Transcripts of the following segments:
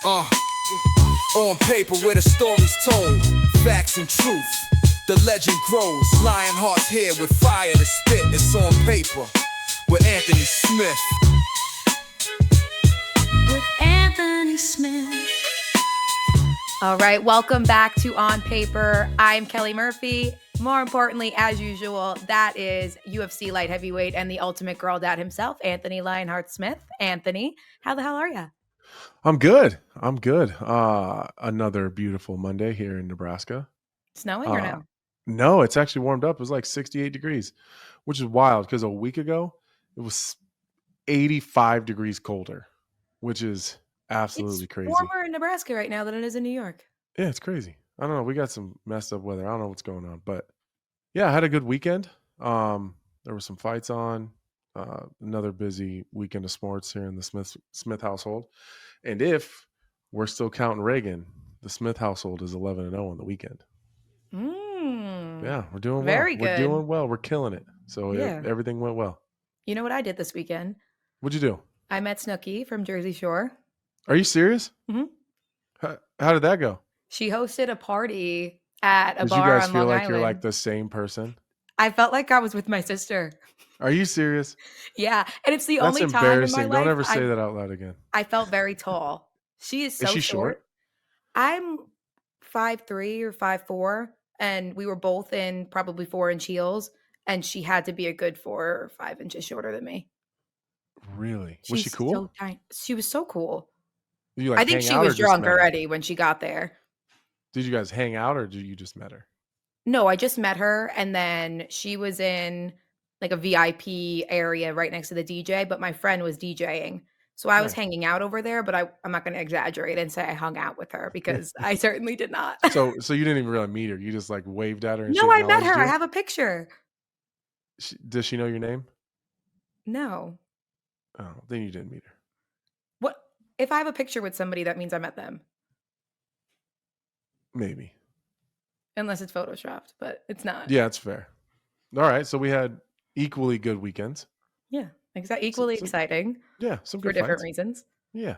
Uh, on paper where the story's told, facts and truth, the legend grows. Lionheart's here with fire to spit. It's on paper with Anthony Smith. With Anthony Smith. All right, welcome back to On Paper. I'm Kelly Murphy. More importantly, as usual, that is UFC light heavyweight and the ultimate girl dad himself, Anthony Lionheart Smith. Anthony, how the hell are you? I'm good. Another beautiful Monday here in Nebraska. Snowing or no? No, it's actually warmed up. It was like 68 degrees, which is wild because a week ago it was 85 degrees colder, which is absolutely crazy. It's warmer in Nebraska right now than it is in New York. Yeah, it's crazy. I don't know. We got some messed up weather. I don't know what's going on, but yeah, I had a good weekend. There were some fights on. Another busy weekend of sports here in the Smith household. And if we're still counting Reagan, the Smith household is 11-0 on the weekend. Yeah, we're doing well. Very good. We're doing well. We're killing it. So Yeah. everything went well. You know what I did this weekend? What'd you do? I met Snooki from Jersey Shore. Are you serious? Mm-hmm. How did that go? She hosted a party at a Did bar you guys on feel Long like Island. you're like the same person? I felt like I was with my sister. Are you serious? Yeah, and it's the That's only time in embarrassing. my life Don't ever say that out loud again. I felt very tall. She is so she short? I'm 5'3" or 5'4", and we were both in probably 4-inch heels, and she had to be a good 4 or 5 inches shorter than me. Really? Was she She's cool? So tiny. She was so cool. Did you like I think hang she out or was just drunk met her? already when she got there. Did you guys hang out or did you just met her? No, I just met her, and then she was in like a VIP area right next to the DJ, but my friend was DJing. So I was Nice. hanging out over there, but I'm not going to exaggerate and say I hung out with her because I certainly did not. So you didn't even really meet her. You just like waved at her and No, she I met acknowledged her. you? I have a picture. Does she know your name? No. Oh, then you didn't meet her. What if I have a picture with somebody, that means I met them? Maybe. Unless it's photoshopped, but it's not. Yeah, it's fair. All right, so we had equally good weekends. Yeah, equally exciting. Yeah, some for good different fights. reasons. Yeah.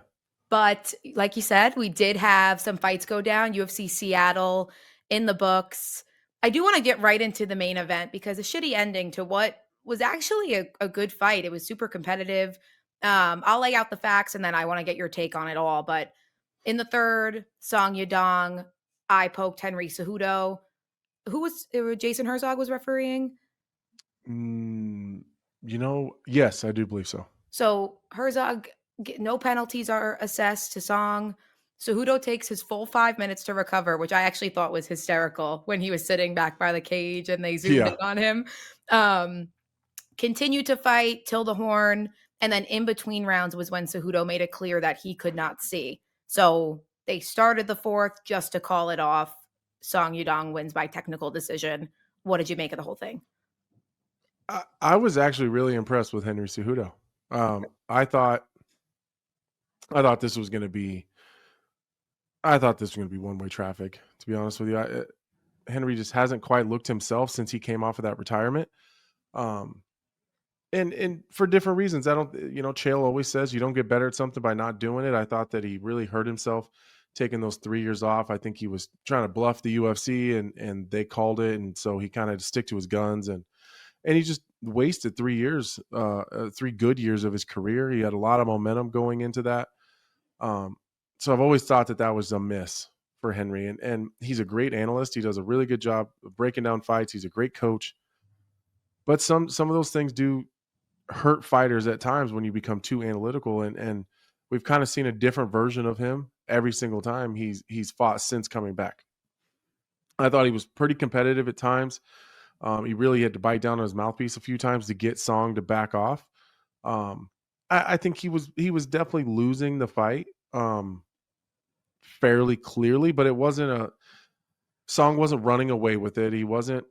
But like you said, we did have some fights go down. UFC Seattle in the books. I do want to get right into the main event because a shitty ending to what was actually a good fight. It was super competitive. I'll lay out the facts and then I want to get your take on it all. But in the third, Song Yadong, I poked Henry Cejudo. Jason Herzog was refereeing? Yes, I do believe so. So Herzog, no penalties are assessed to Song. Cejudo takes his full 5 minutes to recover, which I actually thought was hysterical when he was sitting back by the cage and they zoomed in on him. Continued to fight till the horn. And then in between rounds was when Cejudo made it clear that he could not see. So they started the fourth just to call it off. Song Yadong wins by technical decision. What did you make of the whole thing? I was actually really impressed with Henry Cejudo. I thought this was going to be one-way traffic, to be honest with you. Henry just hasn't quite looked himself since he came off of that retirement. And for different reasons. Chael always says you don't get better at something by not doing it. I thought that he really hurt himself taking those 3 years off. I think he was trying to bluff the UFC and they called it. And so he kind of stick to his guns and he just wasted 3 years, 3 good years of his career. He had a lot of momentum going into that. So I've always thought that was a miss for Henry. And he's a great analyst. He does a really good job of breaking down fights. He's a great coach. But some of those things do hurt fighters at times when you become too analytical. And we've kind of seen a different version of him every single time he's fought since coming back. I thought he was pretty competitive at times. He really had to bite down on his mouthpiece a few times to get Song to back off. I think he was definitely losing the fight fairly clearly, but it wasn't Song wasn't running away with it. He wasn't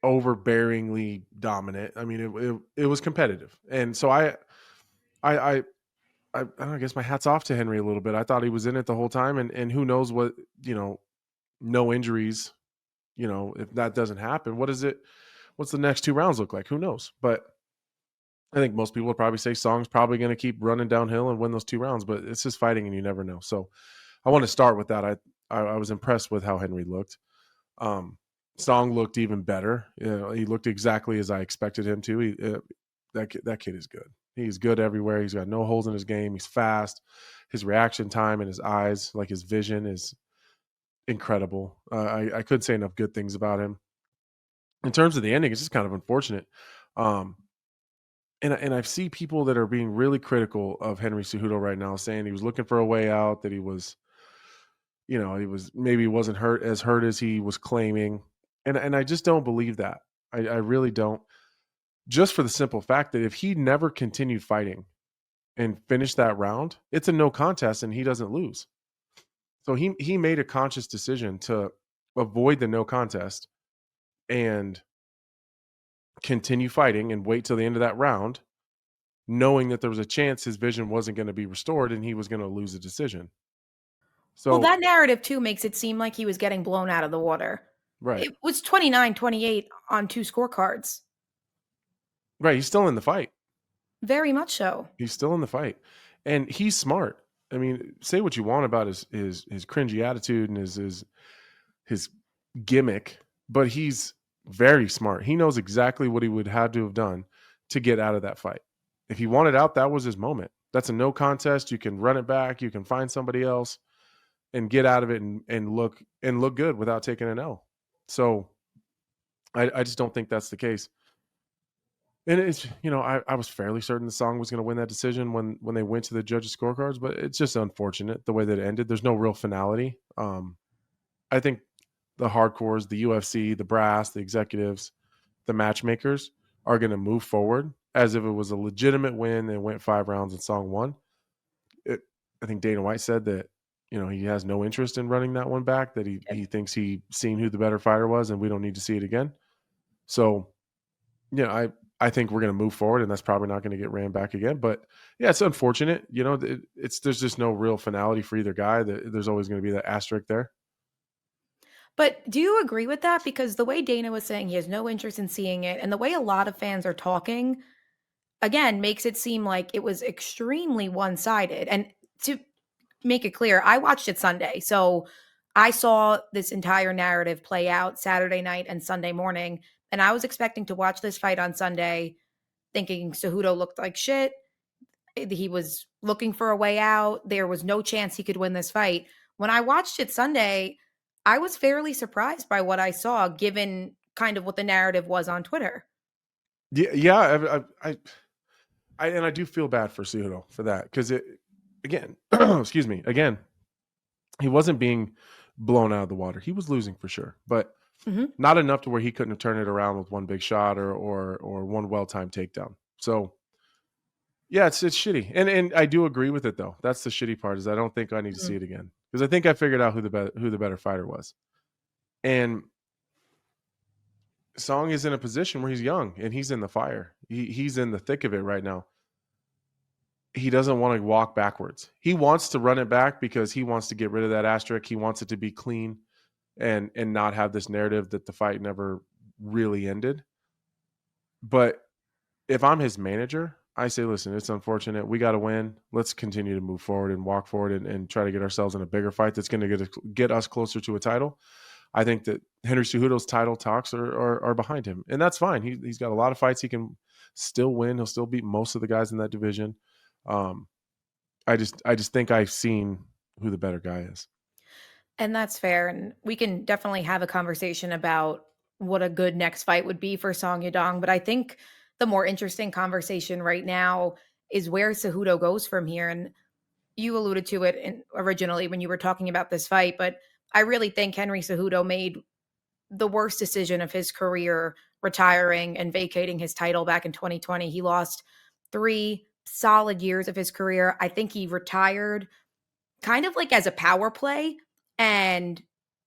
overbearingly dominant. I mean, it was competitive, and so I don't know, I guess my hat's off to Henry a little bit. I thought he was in it the whole time, and who knows what no injuries. If that doesn't happen, what's the next 2 rounds look like? Who knows? But I think most people would probably say Song's probably going to keep running downhill and win those 2 rounds, but it's just fighting and you never know. So I want to start with that. I was impressed with how Henry looked. Song looked even better. He looked exactly as I expected him to. That kid is good. He's good everywhere. He's got no holes in his game. He's fast. His reaction time and his eyes, like his vision, is incredible. I couldn't say enough good things about him. In terms of the ending, it's just kind of unfortunate. And I see people that are being really critical of Henry Cejudo right now, saying he was looking for a way out, that he was, maybe wasn't hurt as he was claiming. And I just don't believe that. I really don't. Just for the simple fact that if he never continued fighting and finished that round, it's a no contest and he doesn't lose. So he made a conscious decision to avoid the no contest and continue fighting and wait till the end of that round, knowing that there was a chance his vision wasn't going to be restored and he was going to lose a decision. So, well, that narrative too makes it seem like he was getting blown out of the water. right. It was 29-28 on 2 scorecards. Right. He's still in the fight. Very much so. He's still in the fight. And he's smart. I mean, say what you want about his cringy attitude and his gimmick, but he's very smart. He knows exactly what he would have to have done to get out of that fight. If he wanted out, that was his moment. That's a no contest. You can run it back. You can find somebody else and get out of it and look good without taking an L. So I just don't think that's the case. And it's, I was fairly certain the Song was going to win that decision when they went to the judges' scorecards, but it's just unfortunate the way that it ended. There's no real finality. I think the hardcores, the UFC, the brass, the executives, the matchmakers are going to move forward as if it was a legitimate win and went 5 rounds and Song won. I think Dana White said that, he has no interest in running that one back, that he thinks he seen who the better fighter was and we don't need to see it again. So, I think we're going to move forward and that's probably not going to get ran back again. But yeah, it's unfortunate. There's just no real finality for either guy. There's always going to be that asterisk there. But do you agree with that? Because the way Dana was saying he has no interest in seeing it, and the way a lot of fans are talking, again, makes it seem like it was extremely one-sided. And to make it clear, I watched it Sunday. So I saw this entire narrative play out Saturday night and Sunday morning. And I was expecting to watch this fight on Sunday, thinking Cejudo looked like shit. He was looking for a way out. There was no chance he could win this fight. When I watched it Sunday, I was fairly surprised by what I saw, given kind of what the narrative was on Twitter. Yeah, I do feel bad for Cejudo for that, because excuse me, again, he wasn't being blown out of the water. He was losing for sure, but not enough to where he couldn't have turned it around with one big shot or one well-timed takedown. So yeah, it's shitty. And I do agree with it though. That's the shitty part, is I don't think I need to see it again, because I think I figured out who the better fighter was. And Song is in a position where he's young and he's in the fire. He's in the thick of it right now. He doesn't want to walk backwards. He wants to run it back because he wants to get rid of that asterisk. He wants it to be clean and not have this narrative that the fight never really ended. But if I'm his manager, I say, listen, it's unfortunate. We got to win. Let's continue to move forward and walk forward and try to get ourselves in a bigger fight that's going to get us closer to a title. I think that Henry Cejudo's title talks are behind him, and that's fine. He's got a lot of fights he can still win. He'll still beat most of the guys in that division. I just think I've seen who the better guy is. And that's fair. And we can definitely have a conversation about what a good next fight would be for Song Yadong. But I think the more interesting conversation right now is where Cejudo goes from here. And you alluded to it originally when you were talking about this fight, but I really think Henry Cejudo made the worst decision of his career, retiring and vacating his title back in 2020. He lost 3 solid years of his career. I think he retired kind of like as a power play, and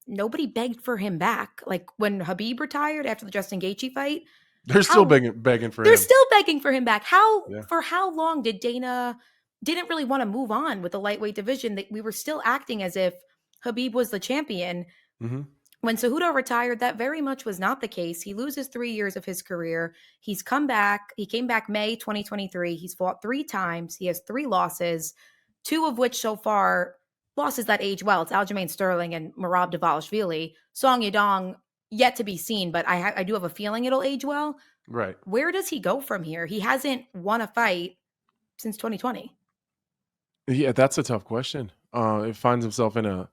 nobody begged for him back. Like when Khabib retired after the Justin Gaethje fight, they're still begging for him. They're still begging for him back. For how long did Dana didn't really want to move on with the lightweight division? That we were still acting as if Khabib was the champion. When Cejudo retired, that very much was not the case. He loses 3 years of his career. He's come back. He came back May 2023. He's fought 3 times. He has 3 losses, 2 of which so far losses that age well. It's Aljamain Sterling and Merab Dvalishvili. Song Yadong, yet to be seen, but I do have a feeling it'll age well. Right. Where does he go from here? He hasn't won a fight since 2020. Yeah, that's a tough question. It finds himself in a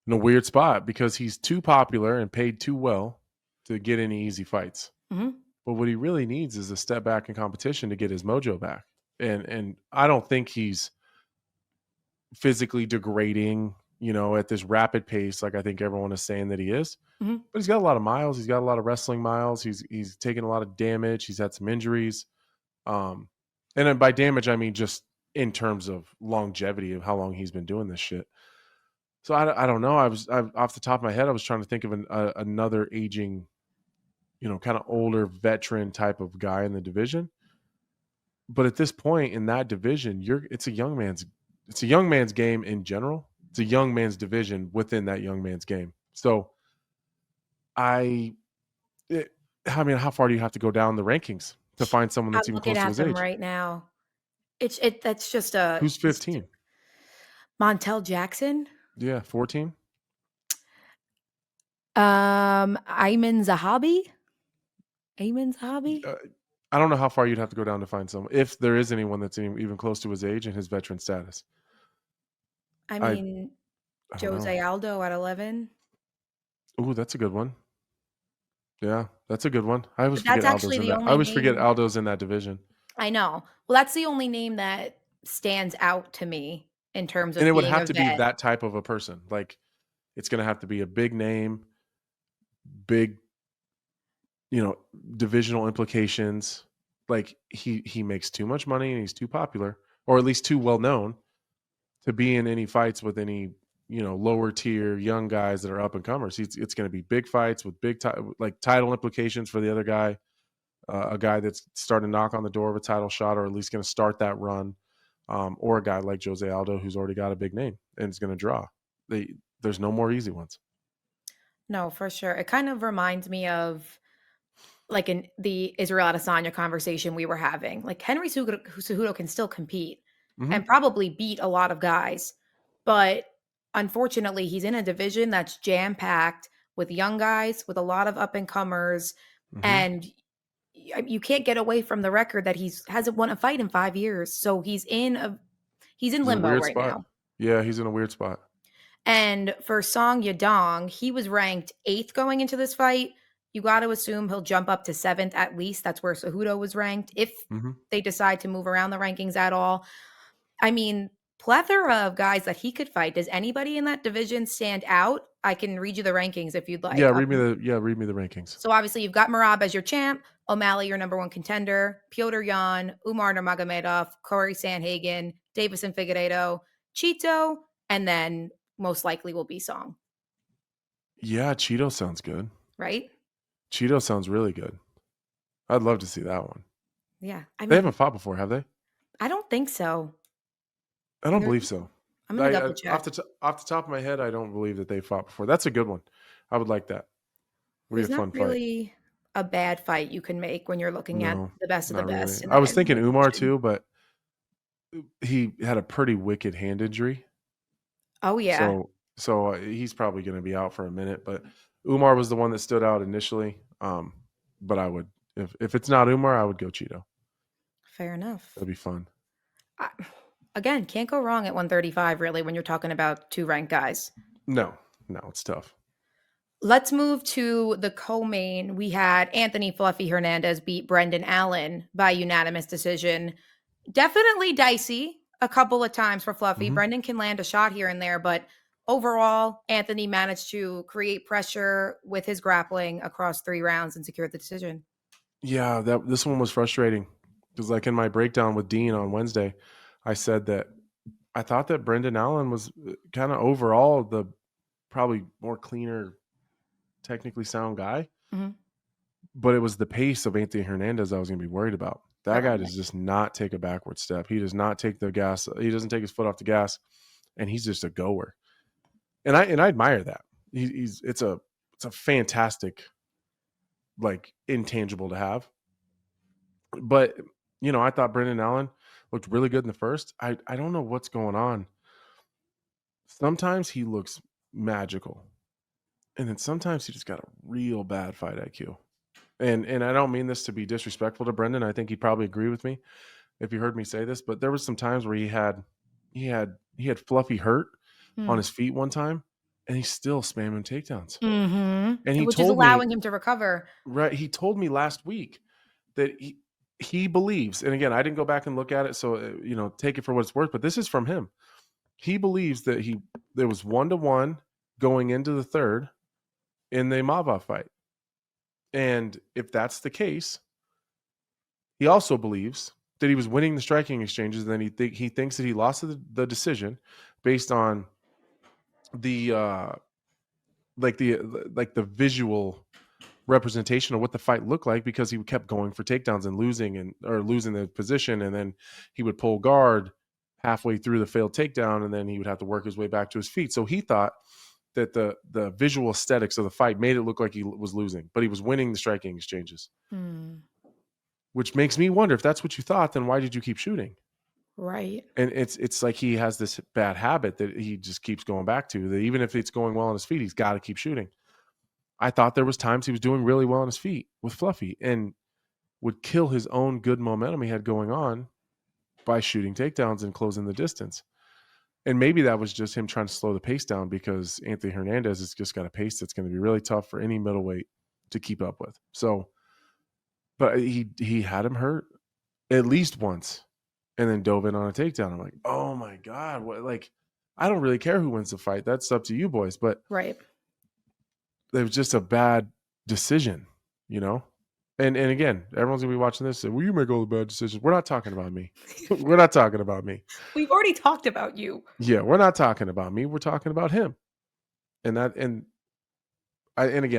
weird spot because he's too popular and paid too well to get any easy fights. Mm-hmm. But what he really needs is a step back in competition to get his mojo back. And I don't think he's physically degrading, at this rapid pace like I think everyone is saying that he is. Mm-hmm. But he's got a lot of miles. He's got a lot of wrestling miles. He's taken a lot of damage. He's had some injuries. And then by damage, I mean just in terms of longevity of how long he's been doing this shit. So I don't know. I off the top of my head, I was trying to think of another aging, kind of older veteran type of guy in the division. But at this point in that division, it's a young man's game in general. It's a young man's division within that young man's game. So I mean, how far do you have to go down the rankings to find someone that's even close to his age right now? That's just who's 15? Montel Jackson. Yeah, 14. Ayman Zahabi. I don't know how far you'd have to go down to find someone, if there is anyone that's even close to his age and his veteran status. I mean, Jose Aldo at 11. Ooh, that's a good one. Yeah, that's a good one. I always But forget that's Aldo's actually in the that. only I always name- forget Aldo's in that division. I know. Well, that's the only name that stands out to me in terms of And it would being have a to be vet. that type of a person. Like, it's going to have to be a big name, big, divisional implications. Like, he makes too much money and he's too popular, or at least too well known to be in any fights with any, lower tier young guys that are up and comers. It's going to be big fights with big title implications for the other guy, a guy that's starting to knock on the door of a title shot, or at least going to start that run, or a guy like Jose Aldo who's already got a big name and is going to draw. There's no more easy ones. No, for sure. It kind of reminds me of like in the Israel Adesanya conversation we were having. Like Henry Cejudo can still compete and probably beat a lot of guys, but unfortunately, he's in a division that's jam-packed with young guys, with a lot of up-and-comers, and you can't get away from the record that hasn't won a fight in 5 years. So he's in limbo right now. Yeah, he's in a weird spot. And for Song Yadong, he was ranked 8th going into this fight. You got to assume he'll jump up to 7th at least. That's where Cejudo was ranked, if they decide to move around the rankings at all. I mean, plethora of guys that he could fight. Does anybody in that division stand out? I can read you the rankings if you'd like. Yeah, read me the rankings. So obviously you've got Merab as your champ, O'Malley your number 1 contender, Piotr Jan, Umar Nurmagomedov, Corey Sandhagen, Davison Figueiredo, Chito, and then most likely will be Song. Yeah, Chito sounds good. Right? Chito sounds really good. I'd love to see that one. Yeah. They haven't fought before, have they? I don't think so. I don't believe so. I'm going to double check. Off the top of my head, I don't believe that they fought before. That's a good one. I would like that. It's not really a bad fight you can make when you're looking at the best of the best. Really. I was thinking Umar too, but he had a pretty wicked hand injury. Oh, yeah. So he's probably going to be out for a minute. But Umar was the one that stood out initially. But I would, if it's not Umar, I would go Chito. Fair enough. That'd be fun. Again, can't go wrong at 135, really, when you're talking about 2 ranked guys. No, it's tough. Let's move to the co-main. We had Anthony Fluffy Hernandez beat Brendan Allen by unanimous decision. Definitely dicey a couple of times for Fluffy. Brendan can land a shot here and there, but overall, Anthony managed to create pressure with his grappling across 3 rounds and secure the decision. Yeah, this one was frustrating because, like in my breakdown with Dean on Wednesday, I said that I thought that Brendan Allen was kind of overall the probably more cleaner, technically sound guy. But it was the pace of Anthony Hernandez I was going to be worried about. That guy does just not take a backward step. He does not take the gas. He doesn't take his foot off the gas, and he's just a goer. And I admire that. It's a it's a fantastic, like, intangible to have. But, you know, I thought Brendan Allen looked really good in the first. I don't know what's going on. Sometimes he looks magical, and then sometimes he just got a real bad fight IQ. And I don't mean this to be disrespectful to Brendan. I think he'd probably agree with me if you heard me say this, but there was some times where he had Fluffy hurt on his feet one time, and he's still spamming takedowns. And he Which is told me, allowing him to recover. right, he told me last week that he believes, and again, I didn't go back and look at it, so you know, take it for what it's worth, but this is from him. He believes that there was 1-1 going into the third in the Mava fight. And if that's the case, he also believes that he was winning the striking exchanges, and then he thinks that he lost the decision based on the the visual representation of what the fight looked like, because he kept going for takedowns and losing the position, and then he would pull guard halfway through the failed takedown, and then he would have to work his way back to his feet. So he thought that the visual aesthetics of the fight made it look like he was losing, but he was winning the striking exchanges. Which makes me wonder, if that's what you thought, then why did you keep shooting? Right. And it's like he has this bad habit that he just keeps going back to, that even if it's going well on his feet, he's got to keep shooting. I thought there was times he was doing really well on his feet with Fluffy and would kill his own good momentum he had going on by shooting takedowns and closing the distance. And maybe that was just him trying to slow the pace down, because Anthony Hernandez has just got a pace that's going to be really tough for any middleweight to keep up with. So, but he had him hurt at least once, and then dove in on a takedown. I'm like, oh my God, what? Like, I don't really care who wins the fight. That's up to you boys. But Right. it was just a bad decision, you know? And again, everyone's gonna be watching this and say, well, you make all the bad decisions. We're not talking about me. We're not talking about me. We've already talked about you. Yeah, we're not talking about me. We're talking about him. And again,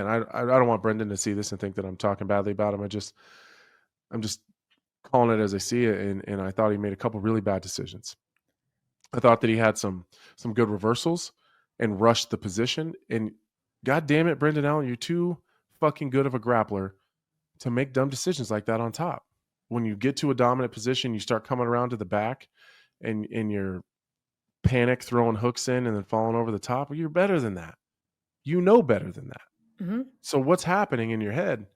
I don't want Brendan to see this and think that I'm talking badly about him. I'm just calling it as I see it. And I thought he made a couple really bad decisions. I thought that he had some good reversals and rushed the position. And God damn it, Brendan Allen, you're too fucking good of a grappler to make dumb decisions like that on top. When you get to a dominant position, you start coming around to the back and you're panic throwing hooks in and then falling over the top. Well, you're better than that. You know better than that. So what's happening in your head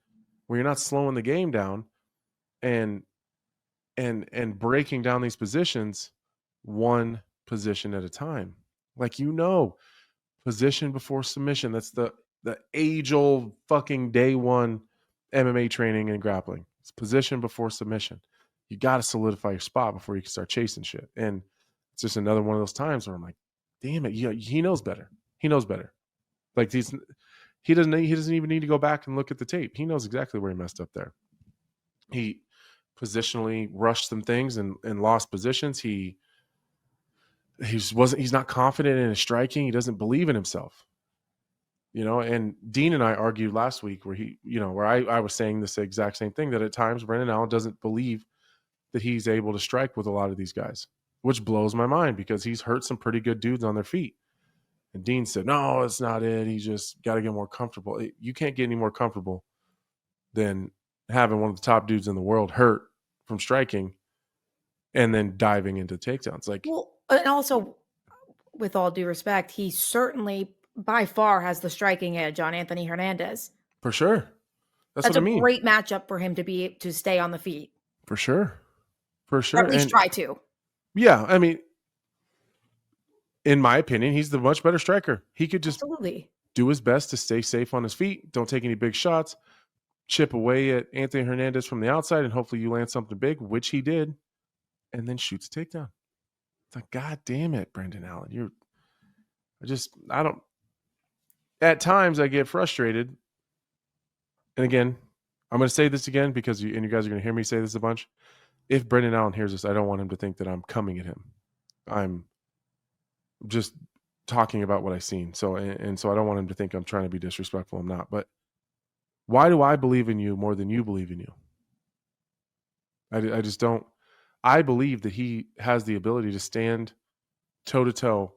where you're not slowing the game down and breaking down these positions one position at a time? Like, you know, position before submission. That's the age-old fucking day one MMA training and grappling. It's position before submission. You got to solidify your spot before you can start chasing shit. And it's just another one of those times where I'm like, damn it, he knows better. He knows better. Like, he doesn't even need to go back and look at the tape. He knows exactly where he messed up there. He positionally rushed some things and lost positions. He's not confident in his striking. He doesn't believe in himself. You know, and Dean and I argued last week where I was saying this exact same thing, that at times Brendan Allen doesn't believe that he's able to strike with a lot of these guys, which blows my mind because he's hurt some pretty good dudes on their feet. And Dean said, no, it's not it. He just got to get more comfortable. You can't get any more comfortable than having one of the top dudes in the world hurt from striking and then diving into takedowns. Like, well, and also, with all due respect, he certainly by far has the striking edge on Anthony Hernandez. For sure. That's what a I mean. Great matchup for him to stay on the feet. For sure. For sure. Or at least try to. Yeah. I mean, in my opinion, he's the much better striker. He could just do his best to stay safe on his feet. Don't take any big shots. Chip away at Anthony Hernandez from the outside, and hopefully you land something big, which he did, and then shoots a takedown. It's like, God damn it, Brendan Allen. At times I get frustrated. And again, I'm going to say this again because you guys are going to hear me say this a bunch. If Brendan Allen hears this, I don't want him to think that I'm coming at him. I'm just talking about what I've seen. So I don't want him to think I'm trying to be disrespectful. I'm not. But why do I believe in you more than you believe in you? I just don't. I believe that he has the ability to stand toe-to-toe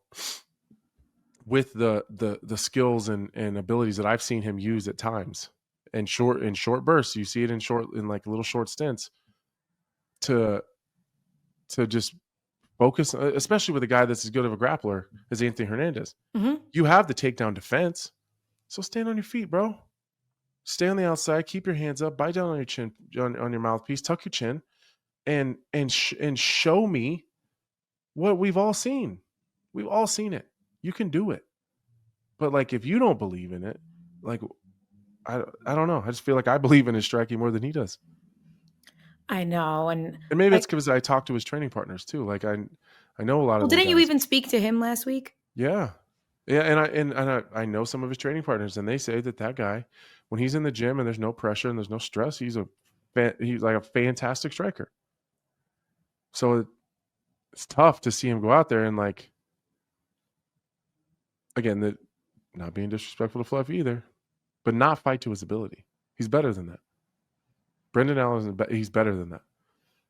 with the skills and abilities that I've seen him use at times in short bursts. You see it in like little short stints to just focus, especially with a guy that's as good of a grappler as Anthony Hernandez. Mm-hmm. You have the takedown defense, so stand on your feet, bro. Stay on the outside, keep your hands up, bite down on your chin, on your mouthpiece, tuck your chin, and show me what we've all seen. We've all seen it. You can do it. But like, if you don't believe in it, like, I don't know. I just feel like I believe in his striking more than he does. I know, and maybe it's because I talked to his training partners too. Like I know a lot of. Well, didn't you even speak to him last week? Yeah, and I know some of his training partners, and they say that guy, when he's in the gym and there's no pressure and there's no stress, he's like a fantastic striker. So it's tough to see him go out there and, like, again, that not being disrespectful to Fluff either, but not fight to his ability. He's better than that. Brendan Allen he's better than that.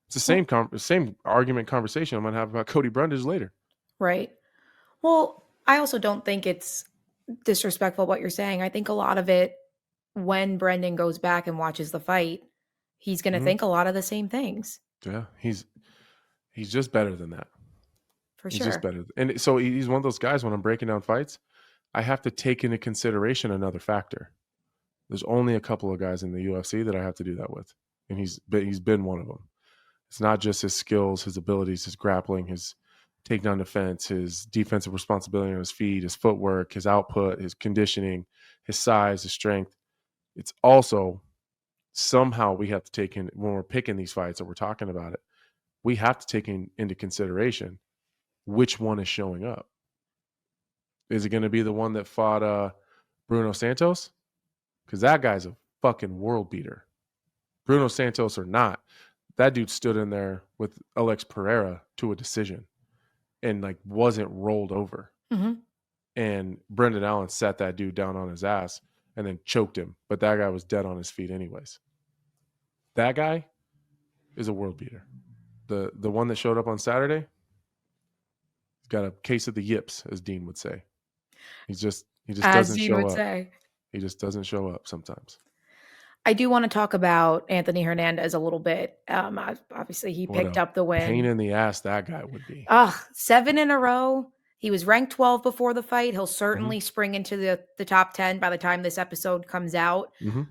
It's the same argument conversation I'm going to have about Cody Brundage later. Right. Well, I also don't think it's disrespectful what you're saying. I think a lot of it, when Brendan goes back and watches the fight, he's going to think a lot of the same things. Yeah, he's just better than that. For he's sure. Just better. And so he's one of those guys, when I'm breaking down fights, I have to take into consideration another factor. There's only a couple of guys in the UFC that I have to do that with, and he's been one of them. It's not just his skills, his abilities, his grappling, his takedown defense, his defensive responsibility on his feet, his footwork, his output, his conditioning, his size, his strength. It's also somehow we have to take in, when we're picking these fights or we're talking about it, we have to take into consideration which one is showing up. Is it going to be the one that fought Bruno Santos? Because that guy's a fucking world beater. Bruno Santos or not, that dude stood in there with Alex Pereira to a decision and, like, wasn't rolled over. Mm-hmm. And Brendan Allen sat that dude down on his ass and then choked him. But that guy was dead on his feet anyways. That guy is a world beater. The one that showed up on Saturday, he's got a case of the yips, as Dean would say. He just doesn't show up. He just doesn't show up sometimes. I do want to talk about Anthony Hernandez a little bit. Obviously, he picked up the win. Pain in the ass that guy would be. 7 in a row. He was ranked 12 before the fight. He'll certainly spring into the top 10 by the time this episode comes out. Mm-hmm.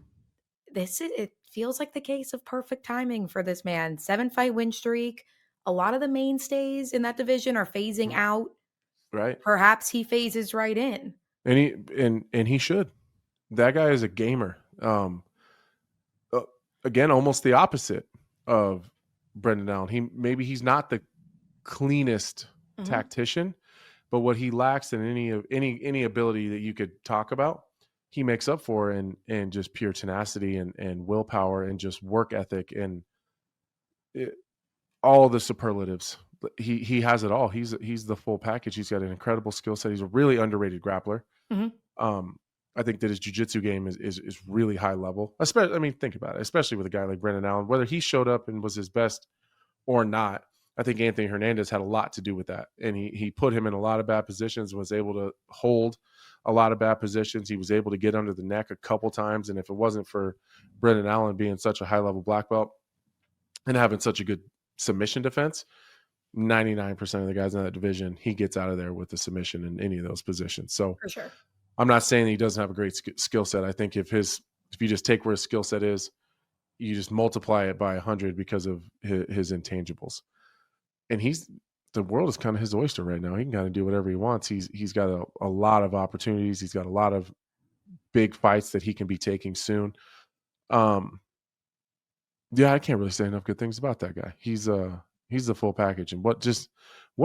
It feels like the case of perfect timing for this man. 7-fight win streak. A lot of the mainstays in that division are phasing out. Right. Perhaps he phases right in. And he should. That guy is a gamer. Again, almost the opposite of Brendan Allen. He's not the cleanest tactician, but what he lacks in any ability that you could talk about, he makes up for in just pure tenacity and willpower and just work ethic and all the superlatives. He has it all. He's the full package. He's got an incredible skill set. He's a really underrated grappler. Mm-hmm. I think that his jiu-jitsu game is really high level. Think about it, especially with a guy like Brendan Allen, whether he showed up and was his best or not. I think Anthony Hernandez had a lot to do with that. And he put him in a lot of bad positions, was able to hold a lot of bad positions. He was able to get under the neck a couple times. And if it wasn't for Brendan Allen being such a high-level black belt and having such a good submission defense, 99% of the guys in that division, he gets out of there with the submission in any of those positions. So for sure. I'm not saying that he doesn't have a great skill set. I think if you just take where his skill set is, you just multiply it by 100 because of his intangibles. And the world is kind of his oyster right now. He can kind of do whatever he wants. He's got a lot of opportunities. He's got a lot of big fights that he can be taking soon. I can't really say enough good things about that guy. He's the full package. And what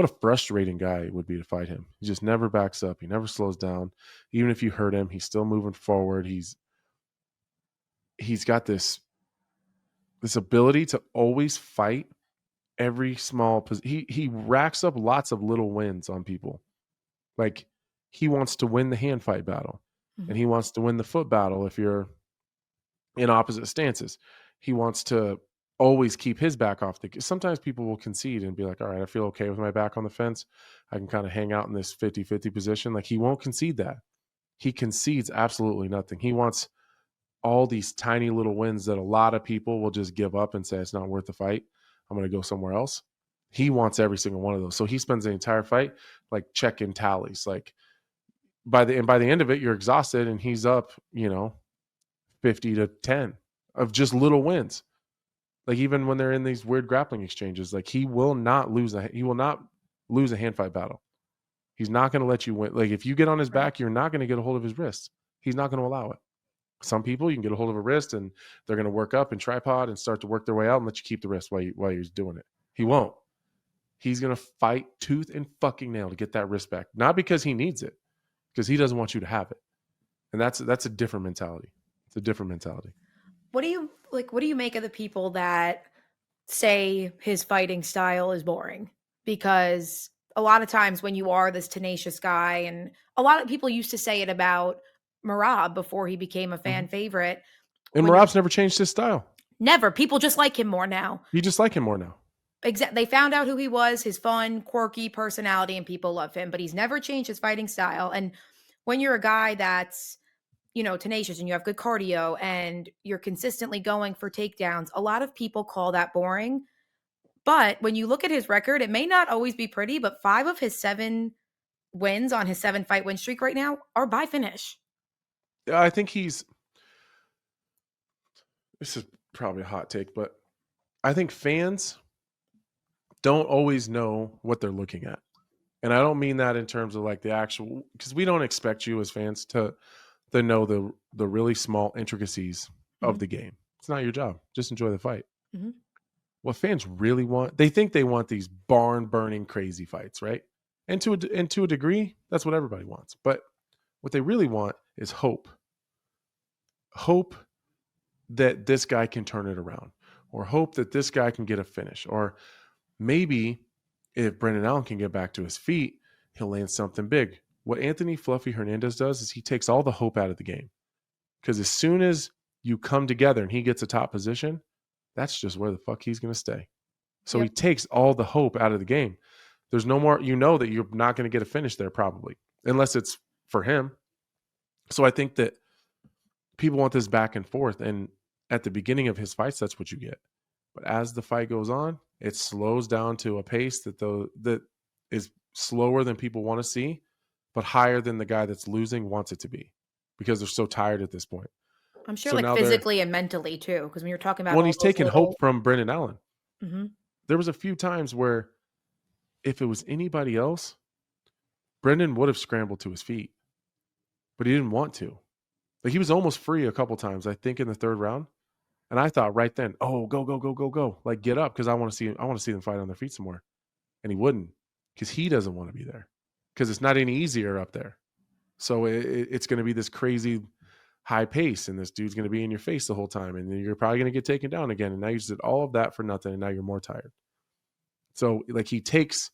a frustrating guy it would be to fight him. He just never backs up. He never slows down. Even if you hurt him, he's still moving forward. He's got this ability to always fight every small he racks up lots of little wins on people. Like, he wants to win the hand fight battle, and he wants to win the foot battle if you're in opposite stances. He wants to always keep his back off the. Sometimes people will concede and be like, all right, I feel okay with my back on the fence. I can kind of hang out in this 50-50 position. Like, he won't concede that. He concedes absolutely nothing. He wants all these tiny little wins that a lot of people will just give up and say it's not worth the fight. I'm going to go somewhere else. He wants every single one of those. So he spends the entire fight like checking tallies. Like by the end of it, you're exhausted, and he's up, 50-10 of just little wins. Like, even when they're in these weird grappling exchanges, like, he will not lose a hand fight battle. He's not going to let you win. Like, if you get on his back, you're not going to get a hold of his wrists. He's not going to allow it. Some people, you can get a hold of a wrist and they're going to work up and tripod and start to work their way out and let you keep the wrist while you're doing it. He won't. He's going to fight tooth and fucking nail to get that wrist back. Not because he needs it, because he doesn't want you to have it. And that's a different mentality. It's a different mentality. What do you make of the people that say his fighting style is boring? Because a lot of times when you are this tenacious guy, and a lot of people used to say it about Merab before he became a fan favorite. And Merab's never changed his style. Never. People just like him more now. You just like him more now. They found out who he was, his fun, quirky personality, and people love him, but he's never changed his fighting style. And when you're a guy that's, tenacious and you have good cardio and you're consistently going for takedowns, a lot of people call that boring. But when you look at his record, it may not always be pretty, but 5 of his 7 wins on his 7-fight win streak right now are by finish. I think this is probably a hot take, but I think fans don't always know what they're looking at. And I don't mean that in terms of like the actual, because we don't expect you as fans to know the really small intricacies of the game. It's not your job. Just enjoy the fight. Mm-hmm. What fans really want, they think they want these barn-burning crazy fights, right? And to a degree, that's what everybody wants. But what they really want is hope. Hope that this guy can turn it around, or hope that this guy can get a finish, or maybe if Brendan Allen can get back to his feet, he'll land something big. What Anthony Fluffy Hernandez does is he takes all the hope out of the game, because as soon as you come together and he gets a top position, that's just where the fuck he's going to stay. So He takes all the hope out of the game. There's no more, that you're not going to get a finish there probably, unless it's for him. So I think that people want this back and forth. And at the beginning of his fights, that's what you get. But as the fight goes on, it slows down to a pace that is slower than people want to see, but higher than the guy that's losing wants it to be, because they're so tired at this point. I'm sure, like physically and mentally too, because when you're talking about, when he's taking hope from Brendan Allen, there was a few times where if it was anybody else, Brendan would have scrambled to his feet, but he didn't want to. Like, he was almost free a couple times, I think, in the 3rd round. And I thought right then, oh, go. Like, get up, because I want to see them fight on their feet some more. And he wouldn't, because he doesn't want to be there, because it's not any easier up there. So it's going to be this crazy high pace, and this dude's going to be in your face the whole time, and then you're probably going to get taken down again. And now you just did all of that for nothing, and now you're more tired. So, like, he takes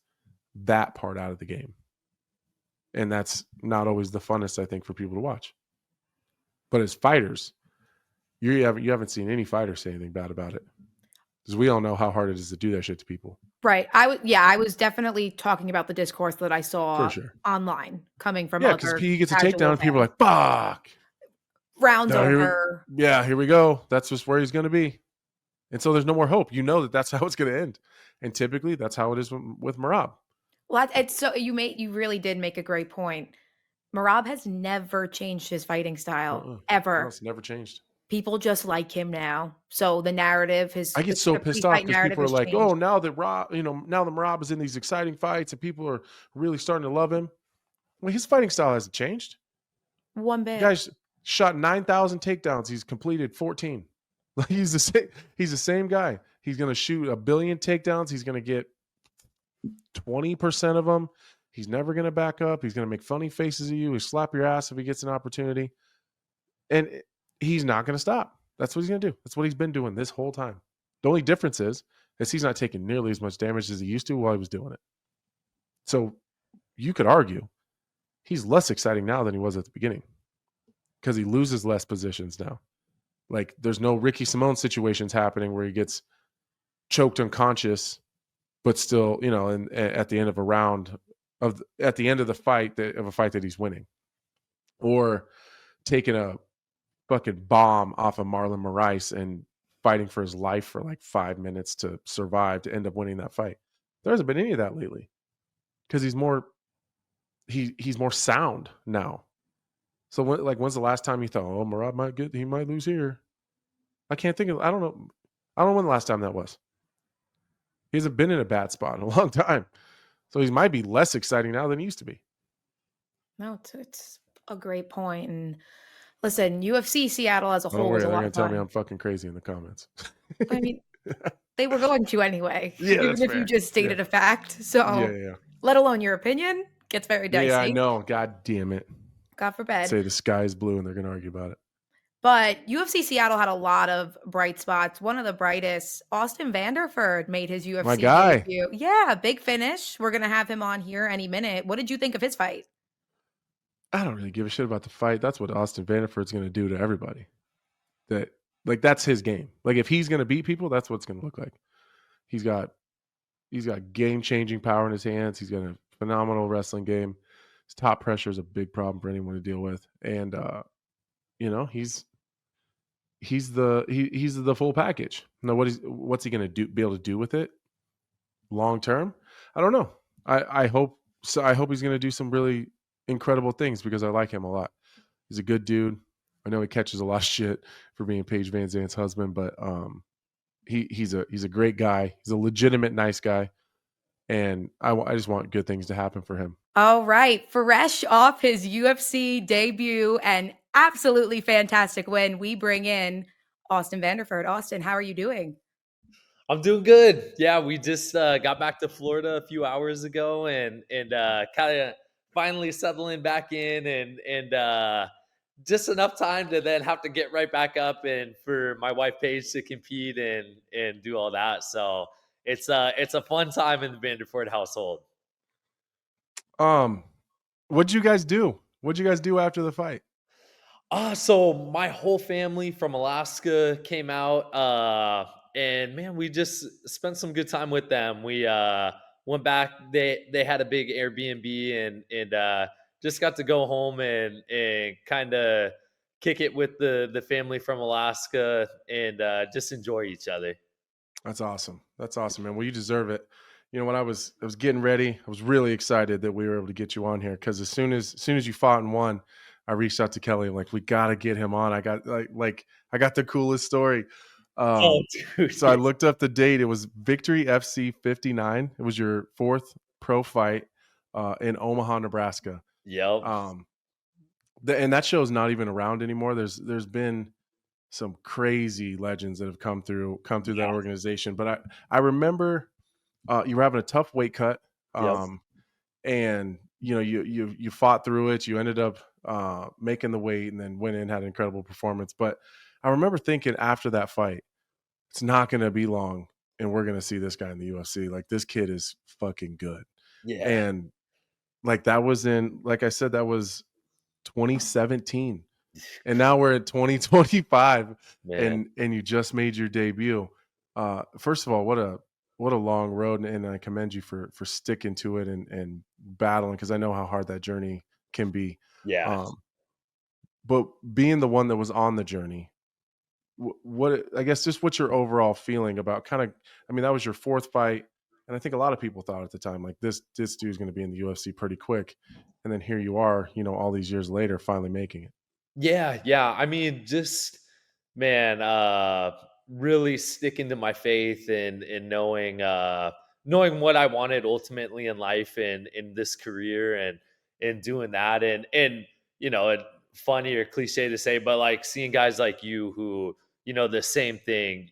that part out of the game. And that's not always the funnest, I think, for people to watch. But as fighters, you haven't seen any fighter say anything bad about it, because we all know how hard it is to do that shit to people. Right. I was definitely talking about the discourse that I saw online coming from other. Because he gets a takedown and people are like, fuck. Rounds over. Here we go. That's just where he's going to be. And so there's no more hope. You know that that's how it's going to end. And typically that's how it is with Merab. Well, it's so you really did make a great point. Merab has never changed his fighting style ever. No, it's never changed. People just like him now. So the narrative I get so pissed off because people are like, changed. Oh, now that Merab is in these exciting fights and people are really starting to love him. Well, his fighting style hasn't changed. One bit. The guy's shot 9,000 takedowns. He's completed 14. He's the same guy. He's going to shoot 1 billion takedowns. He's going to get 20% of them. He's never going to back up. He's going to make funny faces at you. He'll slap your ass if he gets an opportunity. And he's not going to stop. That's what he's going to do. That's what he's been doing this whole time. The only difference is he's not taking nearly as much damage as he used to while he was doing it. So you could argue he's less exciting now than he was at the beginning, because he loses less positions now. Like, there's no Ricky Simone situations happening where he gets choked unconscious, but still, and at the end of a round at the end of the fight of a fight that he's winning, or taking a fucking bomb off of Marlon Moraes and fighting for his life for like 5 minutes to survive to end up winning that fight. There hasn't been any of that lately because he's more sound now. So when's the last time you thought, oh, he might lose here? I can't think of. I don't know when the last time that was. He hasn't been in a bad spot in a long time, so he might be less exciting now than he used to be. No, it's a great point. And listen, UFC Seattle as a Don't whole worry, is a they're lot gonna of tell me fun. I'm fucking crazy in the comments. I mean, they were going to anyway, Yeah, even that's if you fair. just stated Yeah. a fact. So, Yeah. let alone your opinion, gets very Yeah, I dicey. know. God damn it. God forbid. Say the sky is blue and they're gonna argue about it. But UFC Seattle had a lot of bright spots. One of the brightest, Austin Vanderford made his My UFC guy. debut. Yeah, big finish. We're gonna have him on here any minute. What did you think of his fight? I don't really give a shit about the fight. That's what Austin Vanderford's gonna do to everybody. That's his game. Like if he's gonna beat people, that's what it's gonna look like. He's got game-changing power in his hands. He's got a phenomenal wrestling game. His top pressure is a big problem for anyone to deal with, and he's the full package. Now, what's he going to be able to do with it long term? I don't know. I hope so. I hope he's going to do some really incredible things because I like him a lot. He's a good dude. I know he catches a lot of shit for being Paige VanZant's husband, but he's a great guy. He's a legitimate nice guy, and I just want good things to happen for him. All right, fresh off his UFC debut and absolutely fantastic win, we bring in Austin Vanderford. Austin, how are you doing? I'm doing good. Yeah, we just got back to Florida a few hours ago, and kind of finally settling back in, and just enough time to then have to get right back up and for my wife Paige to compete and do all that. So it's a fun time in the Vanderford household. What'd you guys do? What'd you guys do after the fight? So my whole family from Alaska came out, and man, we just spent some good time with them. We went back. They had a big Airbnb, and just got to go home and kind of kick it with the family from Alaska and just enjoy each other. That's awesome. That's awesome, man. Well, you deserve it. When I was getting ready, I was really excited that we were able to get you on here because as soon as you fought and won, I reached out to Kelly. I'm like, we got to get him on. I got I got the coolest story. Oh, dude. So I looked up the date. It was Victory FC 59. It was your fourth pro fight in Omaha, Nebraska. Yep. And that show's not even around anymore. There's been some crazy legends that have come through that organization. But I remember you were having a tough weight cut. Yep. And you fought through it. You ended up making the weight and then went in, had an incredible performance. But I remember thinking after that fight, it's not going to be long and we're going to see this guy in the UFC. Like this kid is fucking good. Yeah. And like I said, that was 2017. And now we're at 2025 Man. and you just made your debut. First of all, what a long road, and I commend you for sticking to it and battling because I know how hard that journey can be. Yeah. But being the one that was on the journey, what I guess just what's your overall feeling about that was your fourth fight, and I think a lot of people thought at the time like this dude's going to be in the UFC pretty quick, and then here you are, all these years later, finally making it. Yeah. I mean, just man, really sticking to my faith and knowing what I wanted ultimately in life and in this career and doing that and it funny or cliche to say, but like seeing guys like you who, the same thing,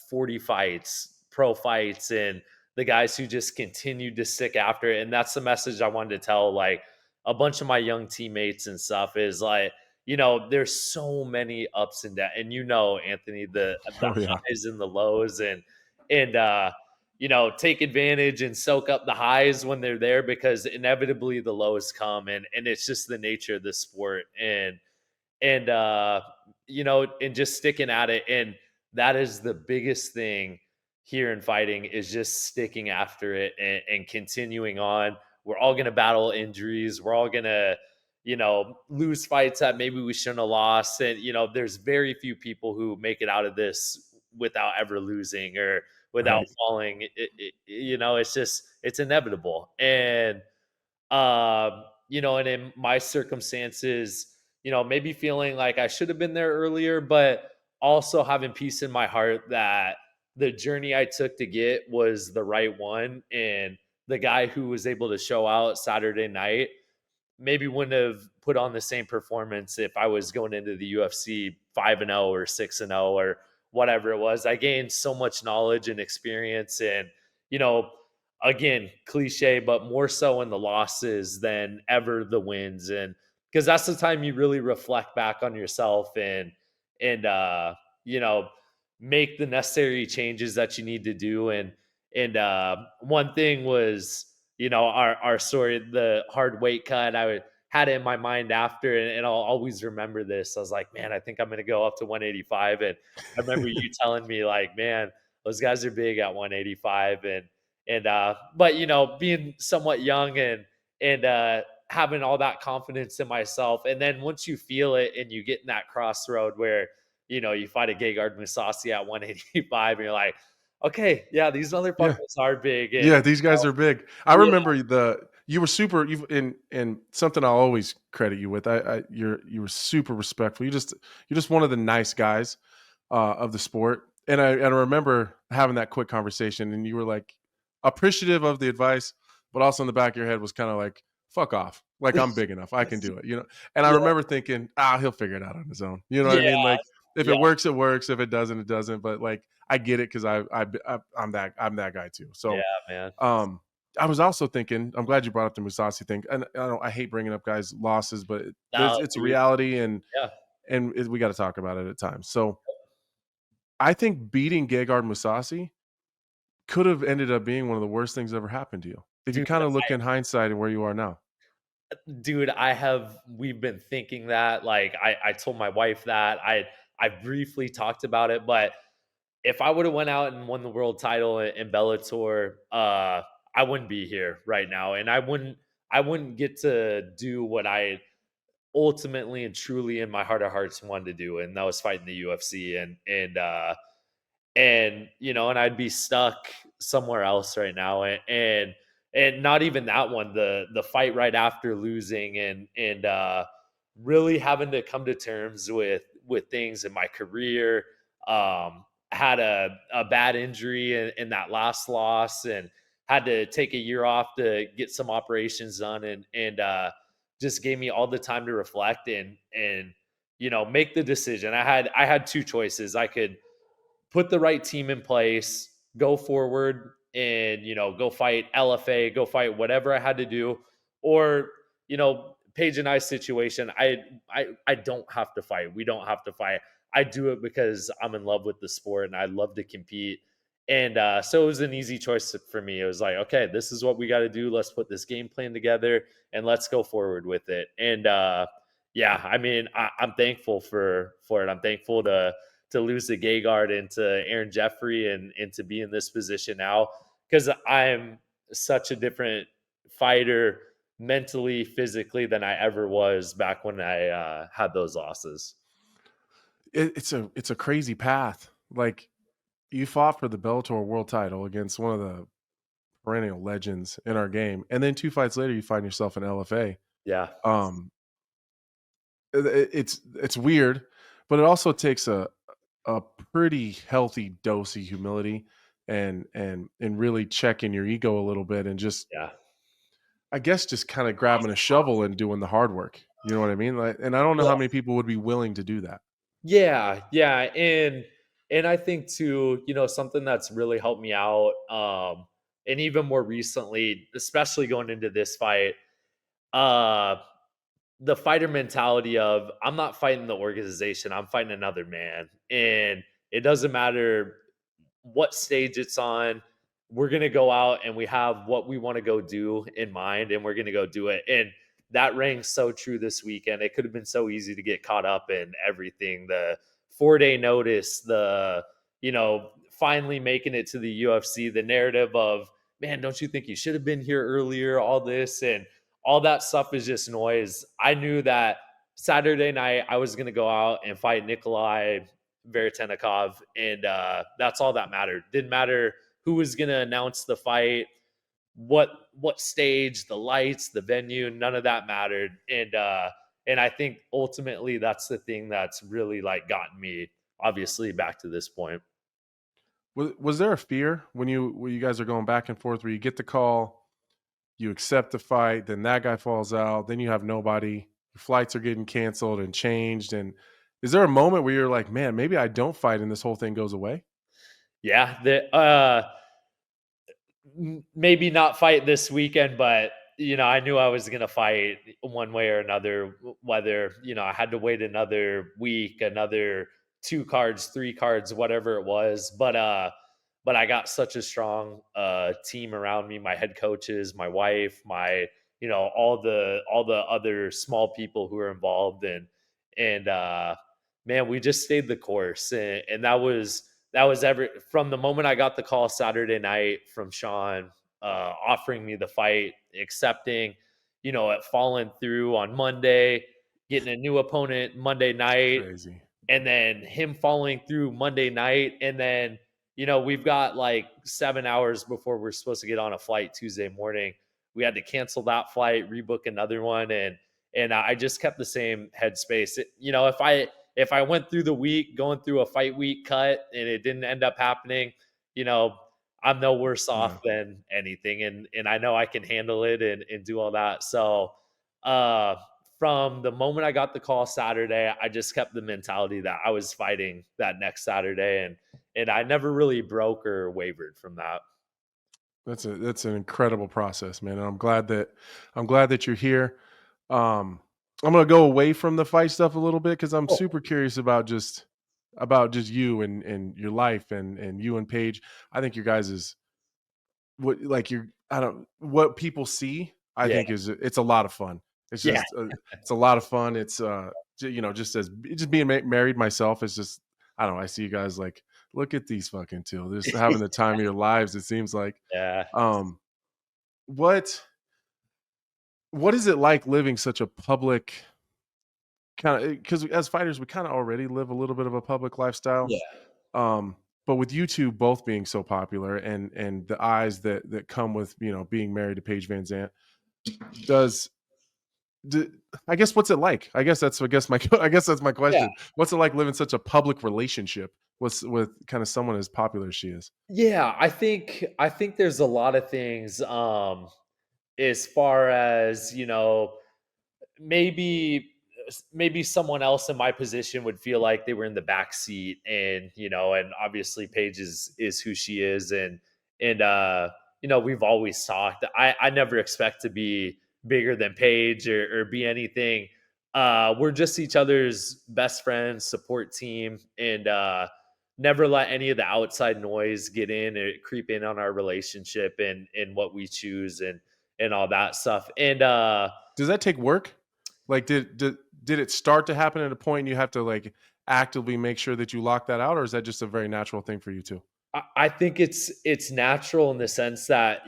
40 fights, pro fights, and the guys who just continued to stick after it. And that's the message I wanted to tell like a bunch of my young teammates and stuff is like, there's so many ups and downs, and Anthony, the Oh yeah. highs and the lows, and take advantage and soak up the highs when they're there because inevitably the lows come, and it's just the nature of the sport, and just sticking at it, and that is the biggest thing here in fighting is just sticking after it and continuing on. We're all going to battle injuries. We're all going to, lose fights that maybe we shouldn't have lost. And, there's very few people who make it out of this without ever losing or without Right. falling. It's inevitable. And, and in my circumstances, maybe feeling like I should have been there earlier, but also having peace in my heart that the journey I took to get was the right one. And the guy who was able to show out Saturday night maybe wouldn't have put on the same performance if I was going into the UFC 5-0 or 6-0 or whatever it was. I gained so much knowledge and experience and, again, cliche, but more so in the losses than ever the wins. And because that's the time you really reflect back on yourself and you know, make the necessary changes that you need to do. And one thing was, our story, the hard weight cut. Had it in my mind after, and I'll always remember this. I was like, man, I think I'm gonna go up to 185. And I remember you telling me, like, man, those guys are big at 185. But being somewhat young and having all that confidence in myself. And then once you feel it and you get in that crossroad where, you fight a Gegard Mousasi at 185 and you're like, okay, yeah, these other Yeah. fuckers are big. And, Yeah, these guys are big. I Yeah. remember you were super you and something I'll always credit you with. You were super respectful. You're just one of the nice guys of the sport. And I remember having that quick conversation and you were like appreciative of the advice, but also in the back of your head was kind of like, fuck off. Like I'm big enough. I can do it. And I Yeah. remember thinking, he'll figure it out on his own. You know what I Yeah. mean? Like if Yeah. it works, it works. If it doesn't, it doesn't. But like I get it because I'm that guy too. Yeah, So man. I was also thinking, I'm glad you brought up the Mousasi thing. And I hate bringing up guys' losses, but No, it's a dude. reality and Yeah. we got to talk about it at times. So I think beating Gegard Mousasi could have ended up being one of the worst things that ever happened to you. If you Dude, kind of look in hindsight and where you are now. dude, we've been thinking that. Like I told my wife that. I briefly talked about it, but if I would have went out and won the world title in Bellator, I wouldn't be here right now. And I wouldn't get to do what I ultimately and truly in my heart of hearts wanted to do, and that was fighting the UFC and I'd be stuck somewhere else right now. And not even that one, the fight right after losing and really having to come to terms with things in my career. Had a bad injury in that last loss and had to take a year off to get some operations done and just gave me all the time to reflect and make the decision. I had two choices. I could put the right team in place, go forward and, go fight LFA, go fight whatever I had to do. Or, Paige and I's situation, I don't have to fight. We don't have to fight. I do it because I'm in love with the sport and I love to compete. And so it was an easy choice for me. It was like, okay, this is what we got to do. Let's put this game plan together and let's go forward with it. And yeah, I mean, I'm thankful for it. I'm thankful to lose to Gegard and to Aaron Jeffrey and to be in this position now because I'm such a different fighter mentally, physically than I ever was back when I had those losses. It's a crazy path. Like you fought for the Bellator world title against one of the perennial legends in our game. And then 2 fights later, you find yourself in LFA. Yeah. It's weird, but it also takes a pretty healthy dose of humility and really checking your ego a little bit and just I guess just kind of grabbing a shovel and doing the hard work. You know what I mean? Like, and I don't know how many people would be willing to do that. Yeah. And I think too, something that's really helped me out, and even more recently, especially going into this fight, uh the fighter mentality of I'm not fighting the organization, I'm fighting another man. And it doesn't matter what stage it's on. We're going to go out and we have what we want to go do in mind and we're going to go do it. And that rang so true this weekend. It could have been so easy to get caught up in everything, the 4-day notice, the finally making it to the UFC, the narrative of, man, don't you think you should have been here earlier? All this and all that stuff is just noise. I knew that Saturday night I was going to go out and fight Nikolai Veretennikov, and that's all that mattered. Didn't matter who was going to announce the fight, what stage, the lights, the venue, none of that mattered. And I think ultimately that's the thing that's really like gotten me obviously back to this point. Was there a fear when you guys are going back and forth where you get the call, you accept the fight, then that guy falls out, then you have nobody, your flights are getting canceled and changed, and is there a moment where you're like, man, maybe I don't fight and this whole thing goes away? Yeah, maybe not fight this weekend, but I knew I was going to fight one way or another, whether, I had to wait another week, another 2 cards, 3 cards, whatever it was. But I got such a strong team around me, my head coaches, my wife, my, all the other small people who are involved, and man, we just stayed the course. And that was from the moment I got the call Saturday night from Sean, offering me the fight, accepting, it falling through on Monday, getting a new opponent Monday night, Crazy. and then him falling through Monday night. And then, we've got like 7 hours before we're supposed to get on a flight Tuesday morning. We had to cancel that flight, rebook another one. And I just kept the same headspace. If I went through the week going through a fight week cut and it didn't end up happening, I'm no worse off than anything. And I know I can handle it and do all that. So from the moment I got the call Saturday, I just kept the mentality that I was fighting that next Saturday, and I never really broke or wavered from that. That's an incredible process, man. And I'm glad that you're here. I'm gonna go away from the fight stuff a little bit because I'm super curious about just you and your life and you and Paige. I think your guys is what people see. I Yeah. think it's a lot of fun. It's Yeah. just it's a lot of fun. It's just being married myself is just, I don't know. I see you guys like, look at these fucking two, just having the time of your lives. It seems like. Yeah. What is it like living such a public kind of, because as fighters we kind of already live a little bit of a public lifestyle, Yeah. but with you two both being so popular and the eyes that come with being married to Paige VanZant, does I guess what's it like? I guess that's my I guess that's my Yeah. question. What's it like living such a public relationship with kind of someone as popular as she is? Yeah, I think there's a lot of things as far as, maybe maybe someone else in my position would feel like they were in the back seat, and obviously Paige is who she is, and we've always talked. I never expect to be bigger than Paige or be anything. We're just each other's best friends, support team, and never let any of the outside noise get in or creep in on our relationship and what we choose and all that stuff. And Does that take work? Like, did it start to happen at a point and you have to like actively make sure that you lock that out, or is that just a very natural thing for you too? I think it's natural in the sense that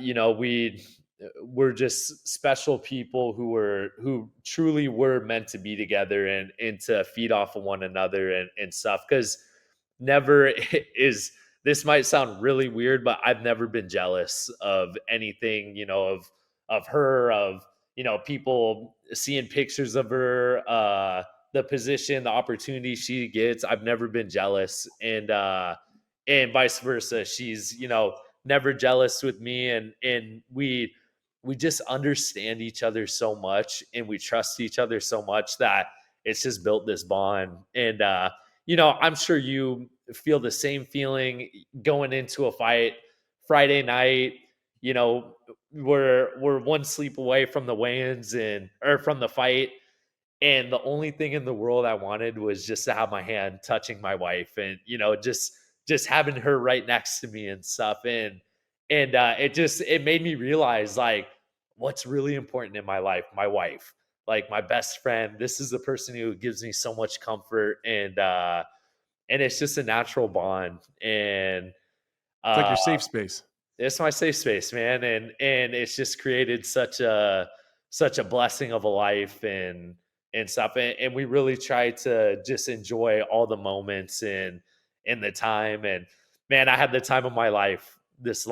we're just special people who truly were meant to be together and to feed off of one another and stuff. Because never is, this might sound really weird, but I've never been jealous of anything, of her, of people seeing pictures of her, the position, the opportunity she gets. I've never been jealous, and vice versa. She's, never jealous with me, and we just understand each other so much and we trust each other so much that it's just built this bond. And I'm sure you feel the same feeling going into a fight Friday night. We're one sleep away from the weigh-ins or from the fight, and the only thing in the world I wanted was just to have my hand touching my wife, and just having her right next to me and stuff. And it made me realize like what's really important in my life. My wife, like my best friend. This is the person who gives me so much comfort, and it's just a natural bond. It's like Uh, your safe space. it's my safe space, man, and it's just created such a blessing of a life and stuff, and we really try to just enjoy all the moments and in the time. And man, I had the time of my life this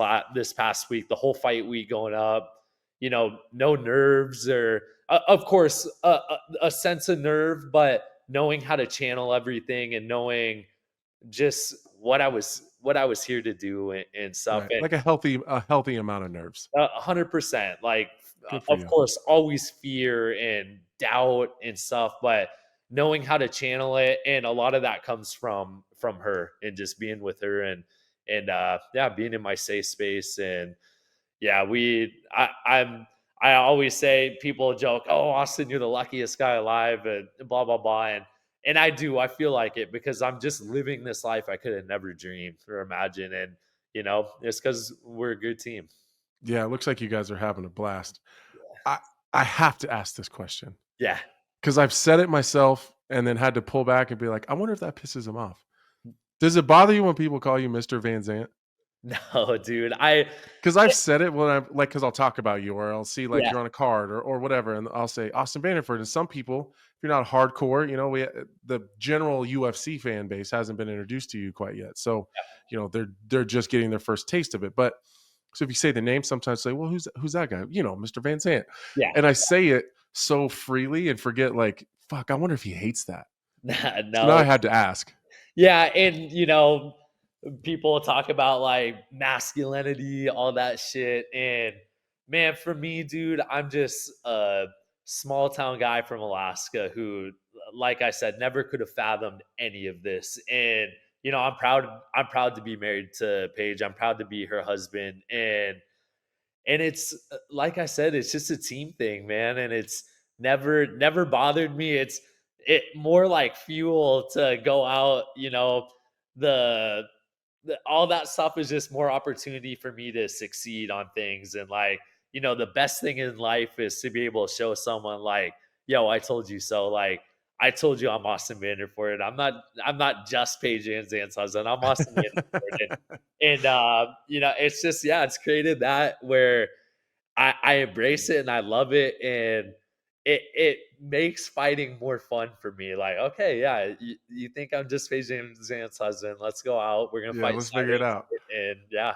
past week, the whole fight week going up. No nerves or of course a sense of nerve, but knowing how to channel everything and knowing just what I was here to do and stuff. Right. And Like a healthy amount of nerves. 100%. Like, Good for of you. course, always fear and doubt and stuff, but knowing how to channel it, and a lot of that comes from her and just being with her and yeah, being in my safe space. And yeah, I always say, people joke, "Oh, Austin, you're the luckiest guy alive," and blah blah blah, and I feel like it because I'm just living this life I could have never dreamed or imagined. And it's because we're a good team. Yeah, it looks like you guys are having a blast. I I have to ask this question Yeah. because I've said it myself and then had to pull back and be like, I wonder if that pisses him off. Does it bother you when people call you Mr. Van Zant? No, dude. I Because I've said it when I'm like, because I'll talk about you or I'll see like Yeah. you're on a card or whatever, and I'll say Austin Vanderford. And some people, if you're not hardcore, the general UFC fan base hasn't been introduced to you quite yet. So, they're just getting their first taste of it. But so if you say the name, sometimes say, well, who's that guy? Mr. Van Zant. Yeah. And I say it so freely and forget like, fuck, I wonder if he hates that. So now I No. had to ask. Yeah, and people talk about like masculinity, all that shit. And man, for me, dude, I'm just a small town guy from Alaska who, like I said, never could have fathomed any of this. And I'm proud to be married to Paige. I'm proud to be her husband. And it's like I said, it's just a team thing, man. And it's never bothered me. It more like fuel to go out. The all that stuff is just more opportunity for me to succeed on things. And like, the best thing in life is to be able to show someone like, yo, I told you so. Like, I told you I'm Austin Vanderford. I'm not just Paige VanZant's husband. I'm Austin Vanderford. And it's just, yeah, it's created that where I embrace it and I love it. And it makes fighting more fun for me. Like, okay, yeah, you think I'm just Paige VanZant's husband? Let's go out. We're gonna Yeah, fight let's figure it out. Saturday, and yeah,